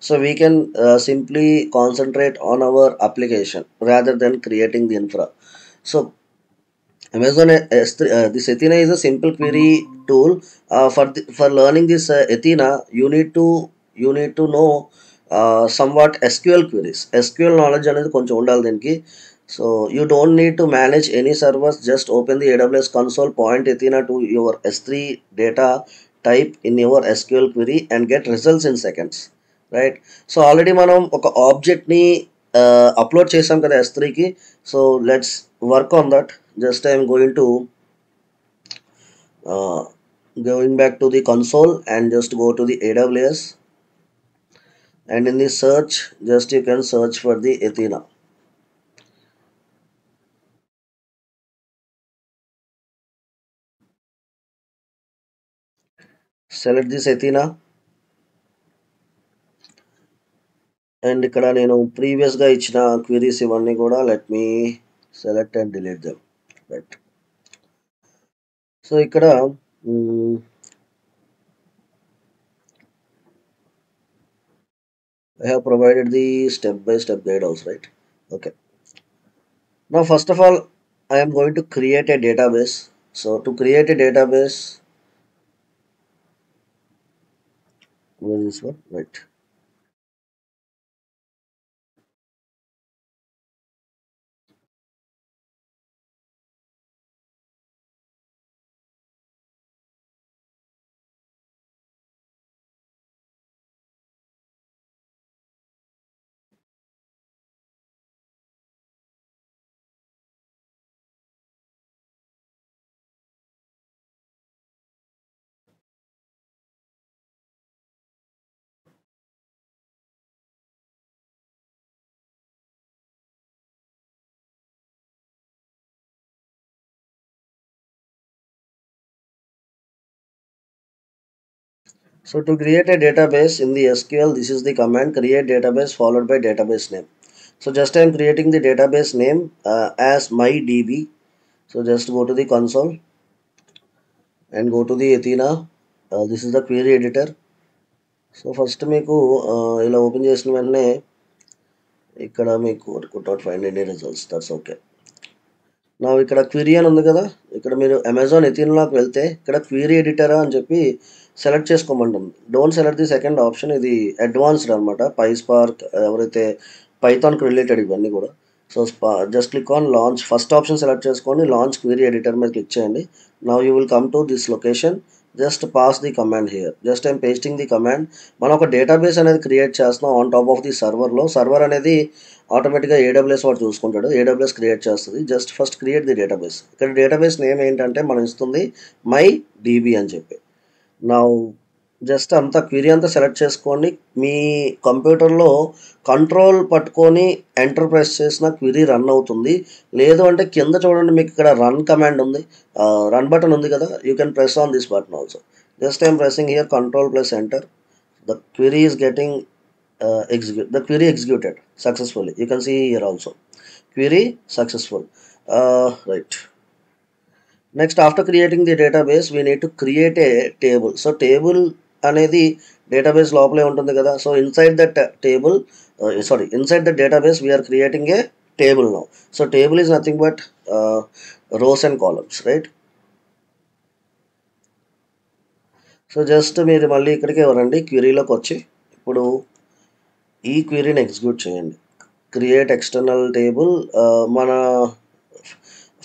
so we can simply concentrate on hour application rather than creating the infra. So Amazon S3, this Athena is a simple query tool. For learning this Athena, you need to know somewhat SQL queries. SQL knowledge అనేది కొంచెం ఉండాలి దీనికి. So you don't need to manage any servers. Just open the AWS console, point Athena to your S3 data, type in your SQL query and get results in seconds. Right? So already మనం ఒక ఆబ్జెక్ట్ని upload చేసాం కదా S3కి. So let's work on that. Just I am going back to the console and just go to the AWS, and in the search just you can search for the Athena. Select this Athena, and ఇక్కడ నేను ప్రీవియస్గా ఇచ్చిన queries ఇవన్నీ కూడా let me select and delete them. Right, so ఇక్కడ I have provided the step-by-step guide also, right? Okay, now first of all I am going to create a database. So to create a database, where is this one? Right, So to create a database in the SQL, this is the command create database followed by database name. So just I am creating the database name as mydb. So just go to the console and go to the Athena. This is the query editor. So first మీకు ఇలా open చేసిన వెంటనే ఇక్కడ మీకు could not find any results, that's okay. నా ఇక్కడ query అని ఉంది కదా, ఇక్కడ మీరు అమెజాన్ ఎథీన్లోకి వెళ్తే ఇక్కడ క్వెరీ ఎడిటరా అని చెప్పి సెలెక్ట్ చేసుకోమంటుంది. Don't select the second option, ఇది అడ్వాన్స్డ్ అనమాట. పైస్పార్క్ ఎవరైతే పైథాన్కి రిలేటెడ్ ఇవన్నీ కూడా. So just click on launch. First option select చేసుకొని లాంచ్ క్వెరీ ఎడిటర్ మీద క్లిక్ చేయండి. Now you will come to this location. Just pass the command here. Just I'm pasting the command. మనం ఒక database అనేది create చేస్తున్నాం on top of the సర్వర్లో. Server అనేది ఆటోమేటిక్గా ఏడబ్ల్యూఎస్ వాడు చూసుకుంటాడు, ఏడబ్ల్యూఎస్ క్రియేట్ చేస్తుంది. Just first create the database. ఇక్కడ డేటాబేస్ నేమ్ ఏంటంటే మనం ఇస్తుంది మై డీబీ అని చెప్పి. నా జస్ట్ అంతా క్వెరీ అంతా సెలెక్ట్ చేసుకోండి. మీ కంప్యూటర్లో కంట్రోల్ పట్టుకొని ఎంటర్ ప్రెస్ చేసిన క్వెరీ రన్ అవుతుంది. లేదు అంటే కింద చూడండి, మీకు ఇక్కడ రన్ కమాండ్ ఉంది, రన్ బటన్ ఉంది కదా, you can press on this button also. Just I'm pressing here control plus enter. The query is getting the query executed successfully. You can see here also query successful. Right. Next, after creating the database, we need to create a table. So table అనేది database లోపలే ఉంటుంది కదా. So inside that table, inside the database, we are creating a table now. So table is nothing but rows and columns, right? So just మీరు మళ్ళీ ఇక్కడికి రండి, క్వెరీలోకి వచ్చి ఇప్పుడు ఈ క్వెరీని ఎగ్జిక్యూట్ చేయండి. క్రియేట్ ఎక్స్టర్నల్ టేబుల్, మన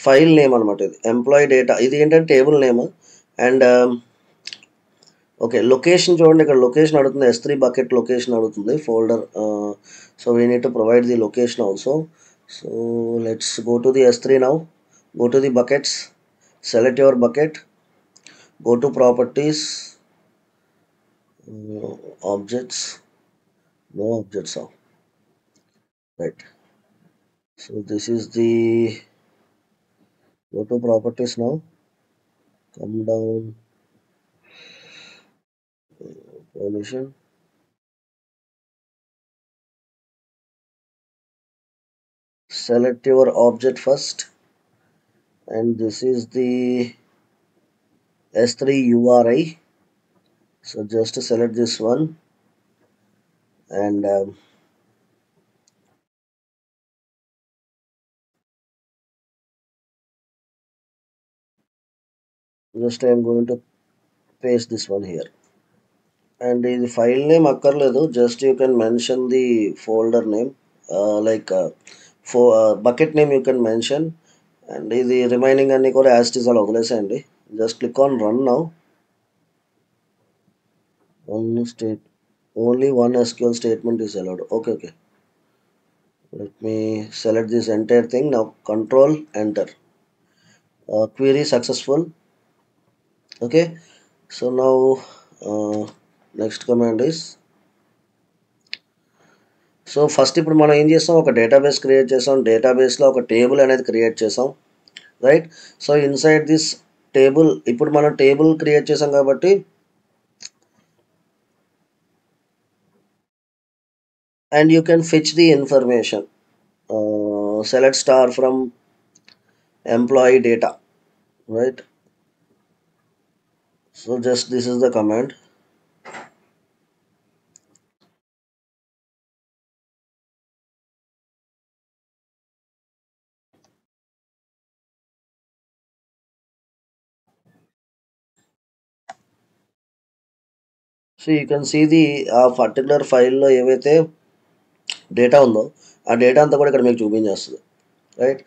ఫైల్ నేమ్ అనమాట ఇది, ఎంప్లాయీ డేటా. ఇది ఏంటంటే table name. And okay, location చూడండి, ఇక్కడ లొకేషన్ అడుగుతుంది, S3 బకెట్ లొకేషన్ అడుగుతుంది, folder. So we need to provide the location also. So let's go to the S3 now. Go to the buckets, select your bucket, go to properties, objects, no objects now, right? So this is the, go to properties now, come down, permission, select your object first, and this is the S3 URI. So just select this one, and just I am going to paste this one here. And the file name akkarledu, just you can mention the folder name, for bucket name you can mention. And the remaining అన్ని కూడా as it is అలా వదిలేసేయండి. Just click on run now. Only one SQL statement is allowed. Okay. Let me select this entire thing now. Control enter. Query successful. Okay. So now next command is, so first ఇప్పుడు మనం ఏం చేస్తాం, ఒక database create చేసాం. డేటాబేస్లో ఒక table అనేది create చేసాం, right? So inside this table, ఇప్పుడు మనం టేబుల్ క్రియేట్ చేసాం కాబట్టి, and you can fetch the information. Select star from employee data, right? So just this is the command. So you can see the particular file లో ఏవైతే data ఉందో ఆ data అంతా కూడా ఇక్కడ మీకు చూపించేస్తుంది, రైట్?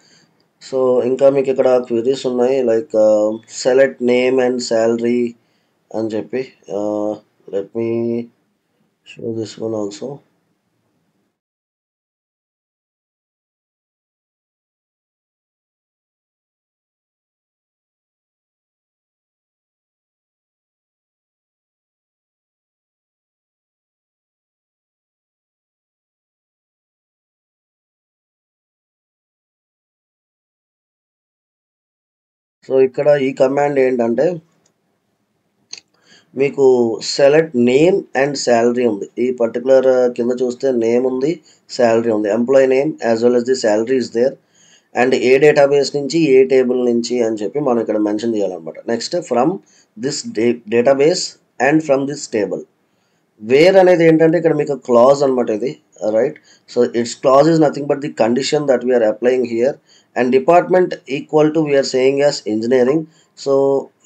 సో ఇంకా మీకు ఇక్కడ క్వెరీస్ ఉన్నాయి, like select name and salary అని చెప్పి. Let me show this one also. So ఇక్కడ ఈ కమాండ్ ఏంటంటే, మీకు సెలెక్ట్ నేమ్ అండ్ శాలరీ ఉంది. ఈ పర్టికులర్ కింద చూస్తే నేమ్ ఉంది, శాలరీ ఉంది. Employee name as well as the salary is there and ఏ డేటాబేస్ నుంచి ఏ టేబుల్ నుంచి అని చెప్పి మనం ఇక్కడ మెన్షన్ చేయాలన్నమాట. Next from this database and from this table. Where అనేది ఏంటంటే ఇక్కడ మీకు క్లాజ్ అనమాట ఇది, right. So it's clause is nothing but the condition that we're applying here. And department equal to we're saying as engineering. So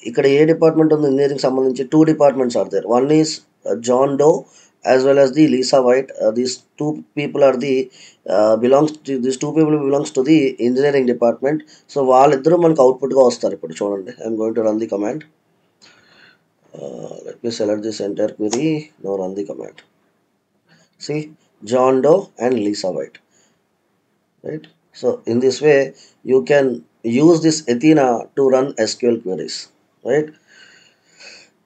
ఇక్కడ ఏ department ఉంది engineering సంబంధించి? 2 departments are there. One is John Doe as well as the Lisa White. These two people are the these two people belongs to the engineering department. So వాళ్ళిద్దరూ మనకు output గా వస్తారు. ఇప్పుడు చూడండి, I'm going to run the command. Let me select this entire query. Now run the command. See, John Doe and Lisa White, right? So in this way you can use this Athena to run SQL queries, right?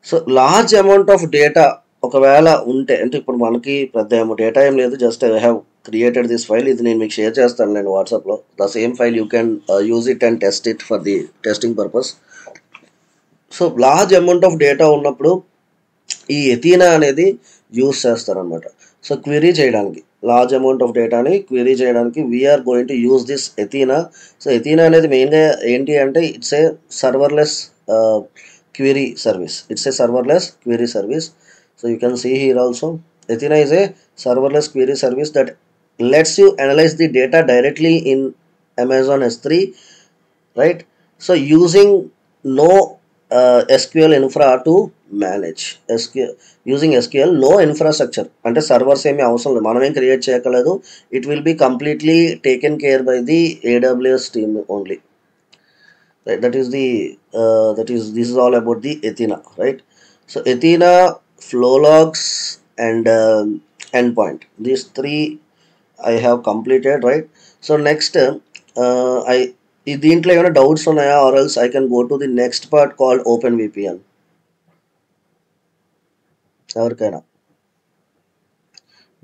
So large amount of data ఒకవేళ ఉంటే, అంటే ఇప్పుడు మనకి పెద్ద data ఏం లేదు, just I have created this file. ఇది నేను మీకు షేర్ చేస్తాను నేను వాట్సాప్లో. The same file you can use it and test it for the testing purpose. So large amount of data ఉన్నప్పుడు ఈ ఎథీనా అనేది యూజ్ చేస్తారనమాట. సో క్వెరీ చేయడానికి, లార్జ్ అమౌంట్ ఆఫ్ డేటాని క్వెరీ చేయడానికి we're going to use this Athena. So Athena అనేది మెయిన్గా ఏంటి అంటే it's a serverless query service. It's a serverless query service. So you can see here also Athena is a serverless query service that lets you analyze the data directly in Amazon S3, right? So using no SQL infra to manage SQL, using SQL no infrastructure అంటే servers ఏమీ అవసరం లేదు, మనమేం create చేయకలేదు. It will be completely taken care by the AWS team only. Right, that is this is all about the Athena, right? So Athena, flow logs and endpoint, these three I have completed, right? So next దీంట్లో ఏమైనా doubts ఉన్నాయా, or else I can go to the next part called OpenVPN. ఎవరికైనా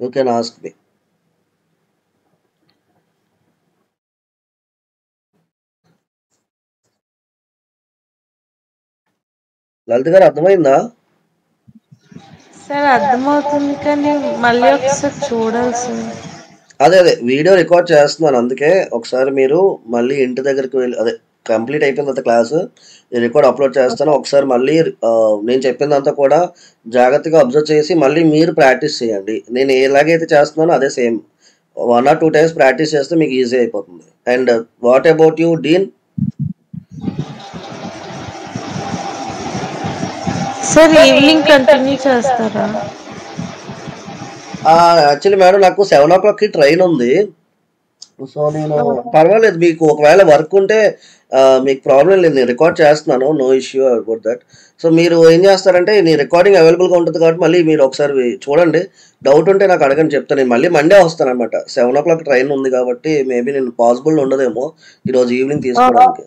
you can ask me. లలిత గారు అర్థమైందా? Sir అర్థమవుతుంది కానీ మళ్ళీ ఒకసారి చూడాలి సార్. అదే వీడియో రికార్డ్ చేస్తున్నాను, అందుకే ఒకసారి మీరు మళ్ళీ ఇంటి దగ్గరికి వెళ్ళి, అదే కంప్లీట్ అయిపోయిన తర్వాత క్లాసు రికార్డ్ అప్లోడ్ చేస్తాను. ఒకసారి మళ్ళీ నేను చెప్పిందంతా కూడా జాగ్రత్తగా అబ్జర్వ్ చేసి మళ్ళీ మీరు ప్రాక్టీస్ చేయండి. నేను ఎలాగైతే చేస్తున్నానో అదే సేమ్ 1 or 2 times ప్రాక్టీస్ చేస్తే మీకు ఈజీ అయిపోతుంది. And what about you Dean? Sir evening continue చేస్తారా? యాక్చువల్లీ మేడం నాకు 7 o'clockకి ట్రైన్ ఉంది. సో నేను పర్వాలేదు, మీకు ఒకవేళ వర్క్ ఉంటే మీకు ప్రాబ్లం లేదు, నేను రికార్డ్ చేస్తున్నాను, no issue about that. So మీరు ఏం చేస్తారంటే నీ రికార్డింగ్ అవైలబుల్గా ఉంటుంది కాబట్టి మళ్ళీ మీరు ఒకసారి చూడండి, డౌట్ ఉంటే నాకు అడగని చెప్తాను. నేను మళ్ళీ మండే వస్తాను అనమాట, 7 o'clock ట్రైన్ ఉంది కాబట్టి మేబీ నేను పాసిబుల్ ఉండదేమో ఈరోజు ఈవినింగ్ తీసుకోవడానికి.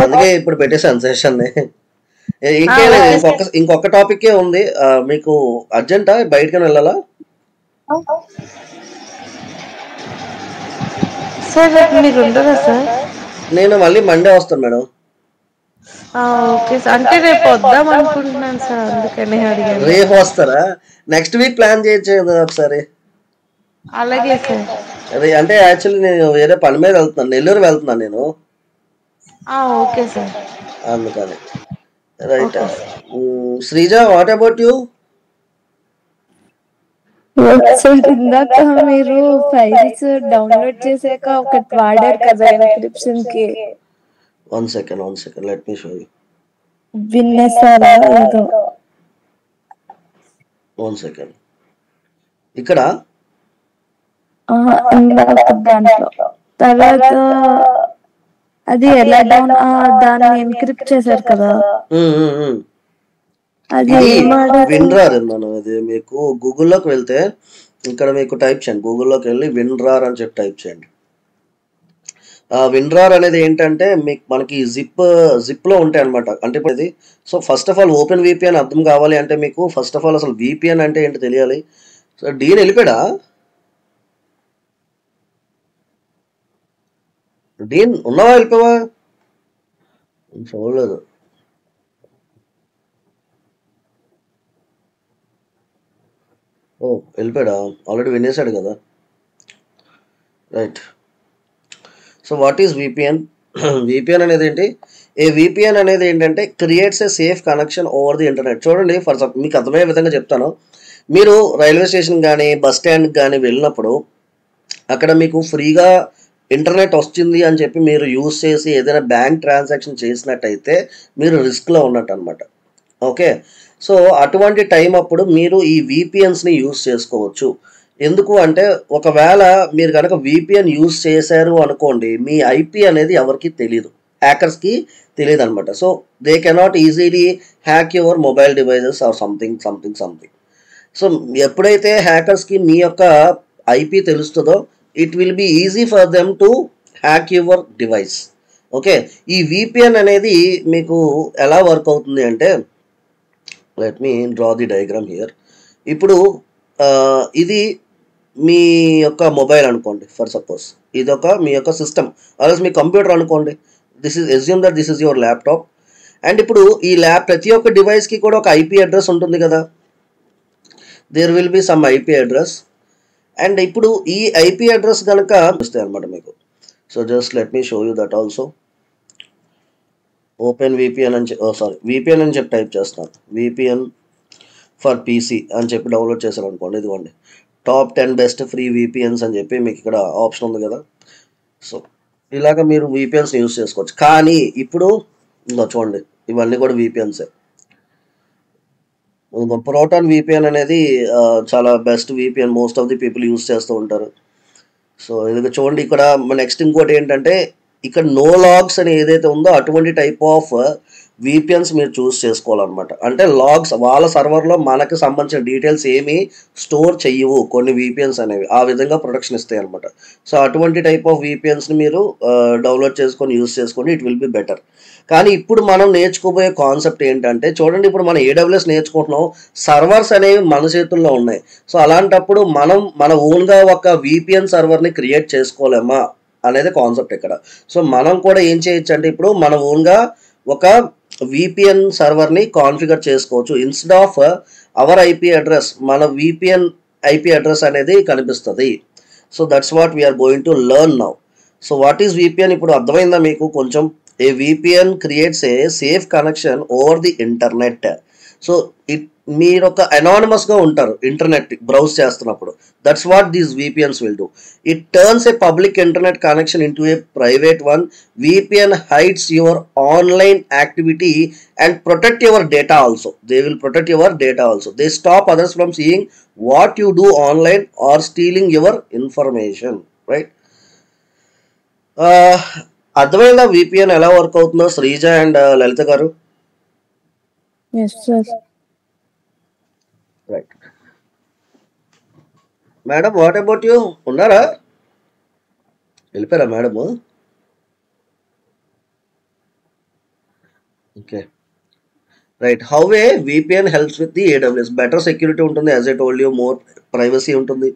అందుకే ఇప్పుడు పెట్టేసాను సెషన్ని. ఇంకే ఇంకొక టాపిక్కే ఉంది. మీకు అర్జెంటా, బయటకని వెళ్ళాలా? సార్ మీరు ఉండరా సార్? నేను మళ్ళీ మండే వస్తాను మేడం. ఓకే సార్, అంటే రేపు వద్దాం అనుకుంటున్నాను సార్, అందుకని అడిగాను. రేపు వస్తారా? నెక్స్ట్ వీక్ ప్లాన్ చేయొచ్చు కదా ఒకసారి. అలాగే సార్. అదే అంటే యాక్చువల్లీ నేను వేరే పని మీద వెళ్తున్నాను, నెల్లూరు వెళ్తున్నాను నేను. Okay sir. అందుకని right. Sreeja, what about you? Sir ఇందాక మీరు ఫైల్స్ డౌన్లోడ్ చేసాక ఒకటి వాడారు కదా ఎన్క్రిప్షన్ కి. One second let me show you. విన్నసారా ఏదో? One second. ఇక్కడ ఇందాక దాంట్లో తర్వాత అది ఎలా దాన్ని ఎన్క్రిప్ట్ చేశారు కదా, అది విన్రార్ అన్నాను. అది మీకు గూగుల్లోకి వెళ్తే ఇక్కడ మీకు టైప్ చేయండి, గూగుల్లోకి వెళ్ళి విన్రార్ అని చెప్పి టైప్ చేయండి. విన్రార్ అనేది ఏంటంటే మనకి జిప్లో ఉంటాయి అనమాట. అంటే ఇప్పుడు ఇది, so first of all open VPN అర్థం కావాలి అంటే మీకు ఫస్ట్ ఆఫ్ ఆల్ అసలు విపిఎన్ అంటే ఏంటో తెలియాలి. సో డీన్ వెళ్ళిపోయాడా? డీన్ ఉన్నావా, వెళ్ళిపోవా? చూడలేదు. ఓ వెళ్ళిపోయాడా, ఆల్రెడీ వినేసాడు కదా. Right. So what is VPN? VPN అనేది ఏంటి? ఏ విపిఎన్ అనేది ఏంటంటే creates a safe connection over the internet. చూడండి, ఫర్ మీకు అర్థమయ్యే విధంగా చెప్తాను. మీరు రైల్వే స్టేషన్ కానీ బస్ స్టాండ్కి కానీ వెళ్ళినప్పుడు అక్కడ మీకు ఫ్రీగా ఇంటర్నెట్ వస్తుంది అని చెప్పి మీరు యూజ్ చేసి ఏదైనా బ్యాంక్ ట్రాన్సాక్షన్ చేసినట్టయితే మీరు రిస్క్లో ఉన్నట్టు అనమాట. ఓకే. సో అటువంటి టైం అప్పుడు మీరు ఈ విపిఎన్స్ని యూజ్ చేసుకోవచ్చు. ఎందుకు అంటే ఒకవేళ మీరు కనుక విపిఎన్ యూజ్ చేశారు అనుకోండి, మీ ఐపీ అనేది ఎవరికి తెలియదు, హ్యాకర్స్కి తెలియదు అనమాట. So they cannot easily hack your mobile devices or something something something. So ఎప్పుడైతే హ్యాకర్స్కి మీ యొక్క ఐపీ తెలుస్తుందో it will be easy for them to hack your device. Okay. ఈ విపిఎన్ అనేది మీకు ఎలా వర్క్ అవుతుంది అంటే, let me draw the diagram here. ఇప్పుడు ఇది మీ యొక్క మొబైల్ అనుకోండి, ఫర్ సపోజ్ ఇదొక మీ యొక్క సిస్టమ్ అలాగే మీ కంప్యూటర్ అనుకోండి. This is assume that this is your laptop. And ఇప్పుడు ఈ ప్రతి ఒక్క డివైస్కి కూడా ఒక ఐపీ అడ్రస్ ఉంటుంది కదా, there will be some IP address. And ఇప్పుడు ఈ ఐపీ అడ్రస్ కనుక వస్తాయి అనమాట మీకు. So just let me show you that also. Open VPN అని విపిఎన్ అని చెప్పి టైప్ చేస్తున్నాను. విపిఎన్ ఫర్ పీసీ అని చెప్పి డౌన్లోడ్ చేశారు అనుకోండి, ఇదిగోండి టాప్ 10 బెస్ట్ ఫ్రీ విపిఎన్స్ అని చెప్పి మీకు ఇక్కడ ఆప్షన్ ఉంది కదా. సో ఇలాగ మీరు విపిఎన్స్ యూజ్ చేసుకోవచ్చు. కానీ ఇప్పుడు చూడండి, ఇవన్నీ కూడా విపిఎన్సే. ప్రోటాన్ విపిఎన్ అనేది చాలా best VPN, most of the people use చేస్తూ ఉంటారు. సో ఇది చూడండి, ఇక్కడ నెక్స్ట్ ఇంకోటి ఏంటంటే ఇక్కడ నో లాగ్స్ అని ఏదైతే ఉందో అటువంటి టైప్ ఆఫ్ విపిఎన్స్ మీరు చూస్ చేసుకోవాలన్నమాట. అంటే లాగ్స్ వాళ్ళ సర్వర్లో మనకి సంబంధించిన డీటెయిల్స్ ఏమీ స్టోర్ చెయ్యవు కొన్ని విపిఎన్స్ అనేవి, ఆ విధంగా ప్రొటెక్షన్ ఇస్తాయి అనమాట. సో అటువంటి టైప్ ఆఫ్ విపిఎన్స్ని మీరు డౌన్లోడ్ చేసుకొని యూజ్ చేసుకొని ఇట్ విల్ బి బెటర్. కానీ ఇప్పుడు మనం నేర్చుకోబోయే కాన్సెప్ట్ ఏంటంటే చూడండి, ఇప్పుడు మనం ఏడబ్ల్యూఎస్ నేర్చుకుంటున్నాం, సర్వర్స్ అనేవి మన చేతుల్లో ఉన్నాయి. సో అలాంటప్పుడు మనం మన ఓన్గా ఒక విపిఎన్ సర్వర్ని క్రియేట్ చేసుకోలేమా అనేది కాన్సెప్ట్ ఇక్కడ. సో మనం కూడా ఏం చేయొచ్చు అంటే ఇప్పుడు మన ఓన్గా ఒక విపిఎన్ సర్వర్ని కాన్ఫిగర్ చేసుకోవచ్చు. Instead of our IP address మన విపిఎన్ ఐపీ అడ్రస్ అనేది కనిపిస్తుంది. So that's what we're going to learn now. So what is VPN ఇప్పుడు అర్థమైందా మీకు కొంచెం? A VPN creates a safe connection over the internet. So మీరు ఒక అనానిమస్గా ఉంటారు ఇంటర్నెట్ బ్రౌజ్ చేస్తున్నప్పుడు. That's what these VPNs will do. It turns a public internet connection into a private one. VPN hides your online activity and protect your data also. They will protect your data also. They stop others from seeing what you do online or stealing your information. Right. అర్థమైందా VPN ఎలా work అవుతుందో Sreeja and Lalitha garu? Yes sir. Right. Madam what about you? ఉన్నారా? వెళ్ళిపోయారా madam? Okay. Right. How a VPN helps with the AWS. Better security ఉంటుంది, as I told you, more privacy ఉంటుంది.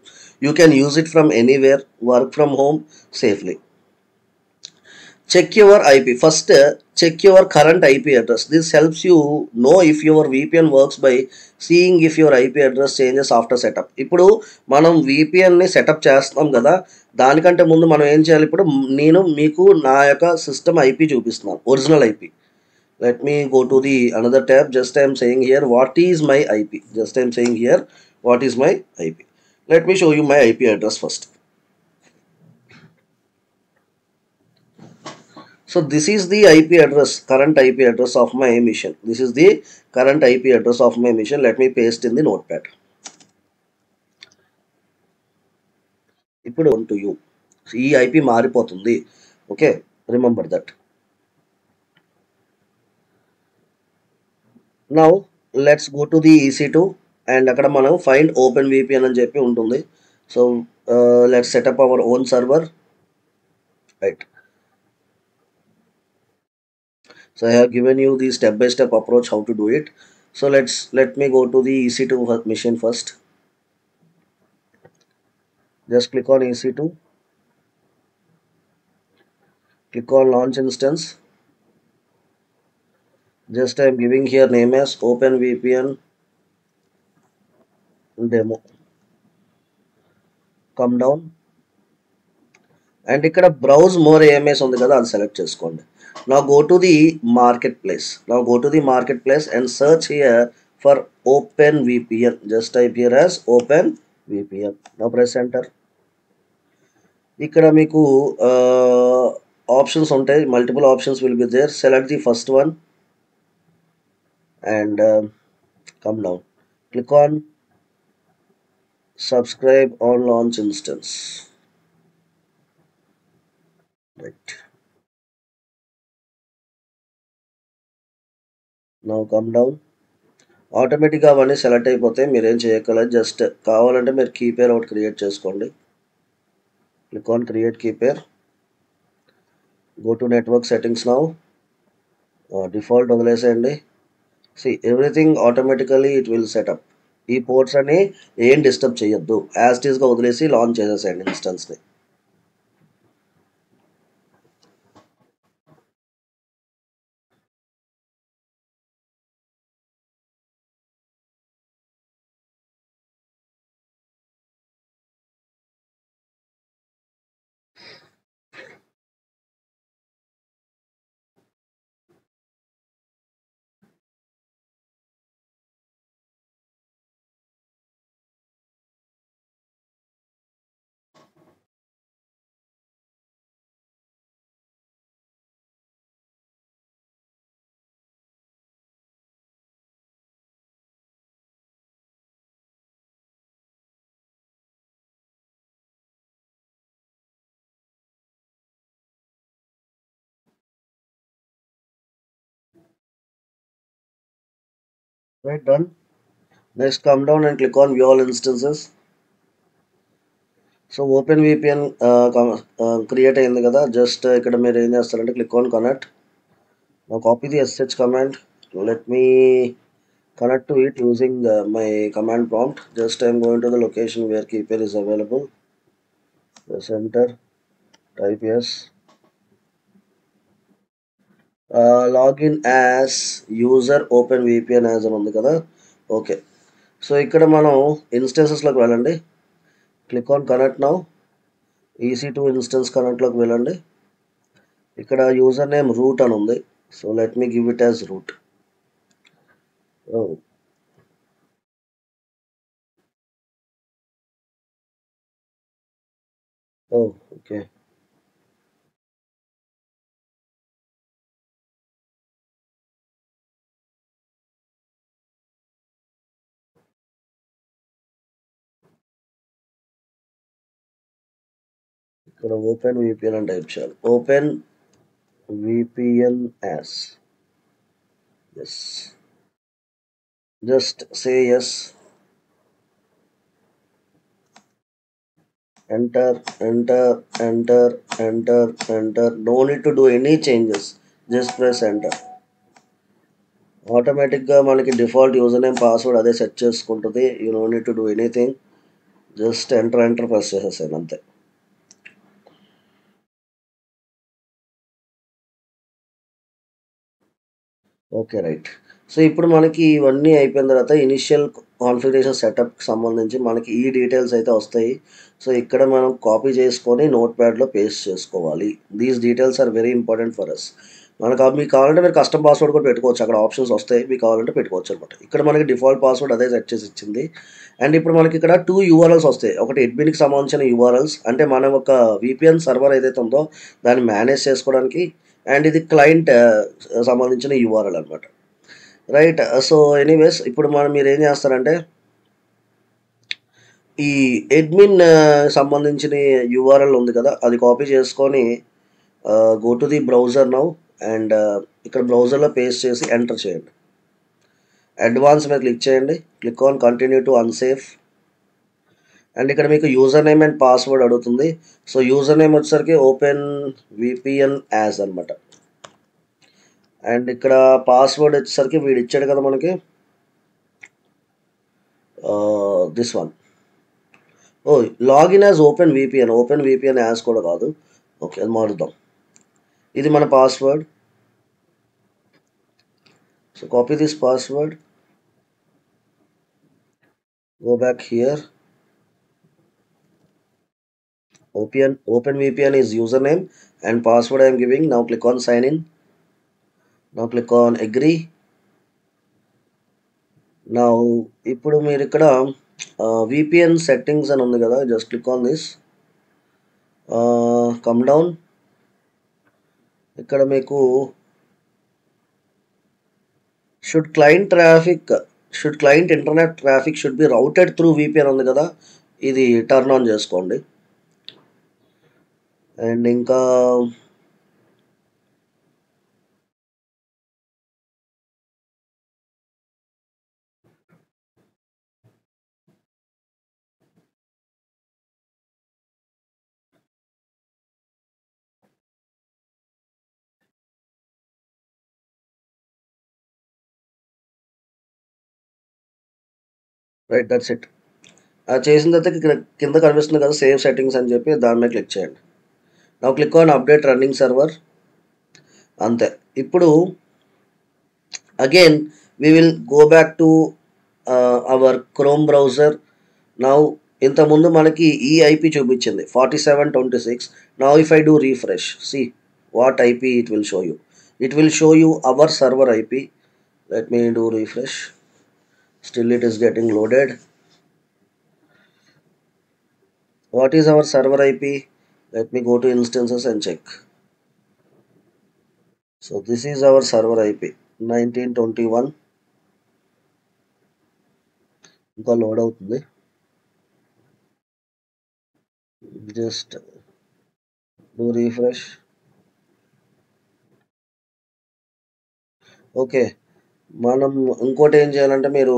You can use it from anywhere, work from home safely. Check your IP. First, check your current IP address. This helps you know if your VPN works by seeing if your IP address changes after setup. ఇప్పుడు మనం VPNని setup చేస్తాం కదా, దానికంటే ముందు మనం ఏం చేయాలి? ఇప్పుడు నేను మీకు నా యొక్క సిస్టమ్ IP చూపిస్తున్నాను, original IP. Let me go to the another tab. Just I am saying here what is my IP. Just I am saying here what is my IP. Let me show you my IP address first. So this is the IP address, current IP address of my mission. This is the current IP address of my mission. Let me paste in the notepad. ఇప్పుడు to you. ఈ IP మారిపోతుంది. Okay, remember that. Now let's go to the EC2 and అక్కడ మనం find OpenVPN అని చెప్పి ఉంటుంది. So let's set up our own server. Right. So I have given you the step-by-step approach how to do it. So let me go to the EC2 mission first. Just click on EC2. Click on launch instance. Just I am giving here name as OpenVPN demo. Come down and ఇక్కడ browse more AMS ఉంది కదా, అది select చేసుకోండి. Now go to the marketplace. Now go to the marketplace and search here for OpenVPN. Just type here as OpenVPN. Now press enter. ఇక్కడ మీకు options ఉంటాయి, multiple options will be there. Select the first one and come down. Click on subscribe on launch instance. Right. Now come down. ఆటోమేటిక్గా అవన్నీ select అయిపోతాయి, మీరేం చేయగలరు. Just కావాలంటే మీరు కీ పేర్ ఒకటి క్రియేట్ చేసుకోండి. Click on create key pair. Go to network settings. Now default వదిలేసేయండి. See everything automatically it will setup. ఈ పోర్ట్స్ అని ఏం డిస్టర్బ్ చేయొద్దు, యాజ్ ఇట్ ఈస్గా వదిలేసి లాంచ్ చేసేసేయండి ఇన్స్టెన్స్ని. Right, done. Next come down and click on view all instances. So open VPN create అయింది కదా, జస్ట్ ఇక్కడ మీరు ఏం చేస్తారంటే క్లిక్ ఆన్ కనెక్ట్. నా copy the SH command. Let me connect to it using my command prompt. Just I'm going to the location where keypair is available. Press enter. Type yes. Login as user OpenVPN as అని ఉంది కదా. Okay, so ఇక్కడ మనం ఇన్స్టెన్సెస్లోకి వెళ్ళండి. Click on connect now. EC2 instance కనెక్ట్లోకి వెళ్ళండి. ఇక్కడ యూజర్ నేమ్ రూట్ అని ఉంది, so let me give it as root. Okay, ఇక్కడ ఓపెన్ VPN అని టైప్ చేయాలి. Open VPN as. Yes. Just say yes. Enter, enter, enter, enter, enter. No need to do any changes. Just press enter. ఆటోమేటిక్గా మనకి default user name password అదే set చేసుకుంటుంది. You know need to do anything. Just enter press చేసేసాను అంతే. Okay, right. So ఇప్పుడు మనకి ఇవన్నీ అయిపోయిన తర్వాత ఇనిషియల్ కాన్ఫిగరేషన్ సెటప్కి సంబంధించి మనకి ఈ డీటెయిల్స్ అయితే వస్తాయి. సో ఇక్కడ మనం కాపీ చేసుకొని నోట్ ప్యాడ్లో పేస్ట్ చేసుకోవాలి. These details are very important for us. మీకు కావాలంటే మీరు కస్టమ్ పాస్వర్డ్ కూడా పెట్టుకోవచ్చు, అక్కడ ఆప్షన్స్ వస్తాయి, మీకు కావాలంటే పెట్టుకోవచ్చు అనమాట. ఇక్కడ మనకి డిఫాల్ట్ పాస్వర్డ్ అదే సెట్ చేసి ఇచ్చింది. అండ్ ఇప్పుడు మనకి ఇక్కడ 2 URLs వస్తాయి. ఒకటి అడ్మిన్కి సంబంధించిన URLs, అంటే మనం ఒక VPN సర్వర్ ఏదైతే ఉందో దాన్ని మేనేజ్ చేసుకోవడానికి, అండ్ ఇది క్లయింట్ సంబంధించిన URL అనమాట. రైట్. సో ఎనీవేస్ ఇప్పుడు మీరు ఏం చేస్తారంటే ఈ అడ్మిన్ సంబంధించిన URL ఉంది కదా, అది కాపీ చేసుకొని go to the browser now and ఇక్కడ బ్రౌజర్లో పేస్ట్ చేసి ఎంటర్ చేయండి. అడ్వాన్స్ మీద క్లిక్ చేయండి. Click on continue to unsafe. And ఇక్కడ మీకు యూజర్ నేమ్ అండ్ పాస్వర్డ్ అడుగుతుంది. సో యూజర్ నేమ్ వచ్చేసరికి ఓపెన్ VPN యాజ్ అనమాట. అండ్ ఇక్కడ పాస్వర్డ్ వచ్చేసరికి వీడు ఇచ్చాడు కదా మనకి, this one. Login as open VPN as కూడా కాదు. ఓకే, అది మారుద్దాం. ఇది మన password. So copy this password, go back here, Open VPN is username and password I am giving. Now click on sign in. Now click on agree. Now ఇప్పుడు మీరు ఇక్కడ VPN settings అని ఉంది కదా, just click on this. Come down. ఇక్కడ మీకు should client internet traffic should be routed through VPN ఉంది కదా, ఇది టర్న్ ఆన్ చేసుకోండి. అండ్ ఇంకా రైట్, దట్స్ ఇట్. అది చేసిన తర్వాత ఇక్కడ కింద కనిపిస్తుంది కదా సేవ్ సెట్టింగ్స్ అని చెప్పి, దాని మీద క్లిక్ చేయండి. నా click on update running server. అంతే. ఇప్పుడు again we will go back to our Chrome browser. Now ఇంతకుముందు మనకి ఈ ఐపీ చూపించింది 4726. Now if I do refresh, see what IP it will show you. It will show you our server IP. Let me do refresh. Still it is getting loaded. What is our server IP? Let me go to instances and check. So this is our server IP 1921. ఇంకా load అవుతుంది. Just do refresh. Okay, మనం ఇంకోటి ఏం చేయాలంటే మీరు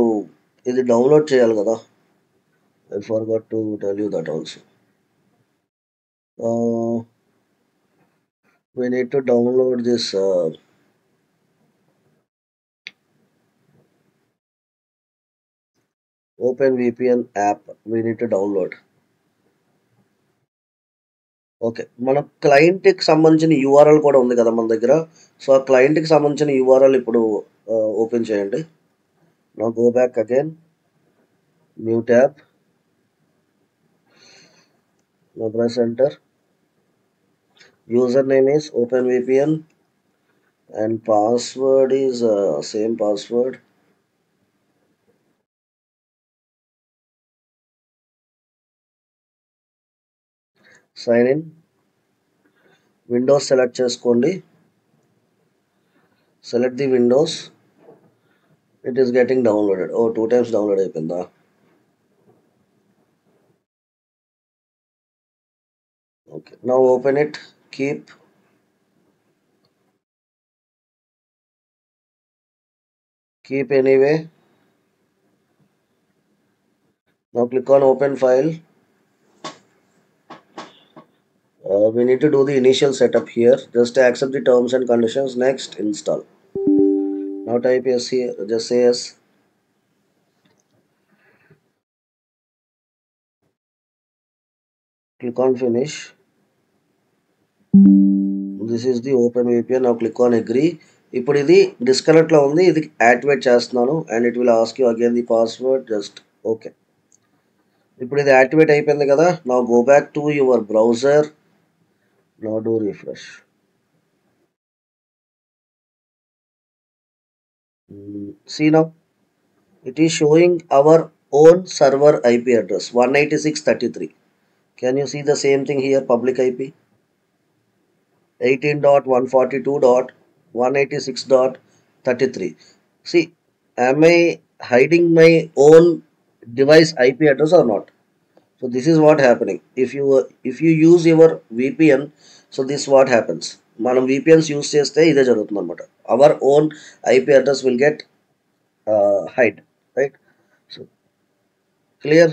ఇది download చేయాలి కదా. I forgot to tell you that also. We need to download this OpenVPN app. We need to download. Okay, మన క్లయింట్కి సంబంధించిన యూఆర్ఎల్ కూడా ఉంది కదా మన దగ్గర. సో ఆ క్లయింట్కి సంబంధించిన యూఆర్ఎల్ ఇప్పుడు ఓపెన్ చేయండి. నా go back again, new tab, నా press enter. User name is OpenVPN and password is same password. Sign in. Windows select చేసుకోండి. Select the Windows. It is getting downloaded. Oh, 2 times download అయిపోయిందా? Okay, now open it. Keep anyway. Now click on open file. We need to do the initial setup here. Just accept the terms and conditions. Next, install. Now type yes here. Just say yes. Click on finish. This is the OpenVPN. Now click on agree. ఇప్పుడు ఇది disconnect లో ఉంది, ఇది activate చేస్తున్నాను and it will ask you again the password. Just okay. ఇప్పుడు ఇది activate అయిపోయింది కదా. Now go back to your browser. Now do refresh. See now, it is showing our own server IP address 186.33. Can you see the same thing here? Public IP 18.142.186.33. See, am I hiding my own device IP address or not? So this is what happening. If you use your VPN, so this what happens. మనం VPNs use చేస్తే ఇదే జరుగుతుంది అనమాట. Our own IP address will get hide, right? So clear.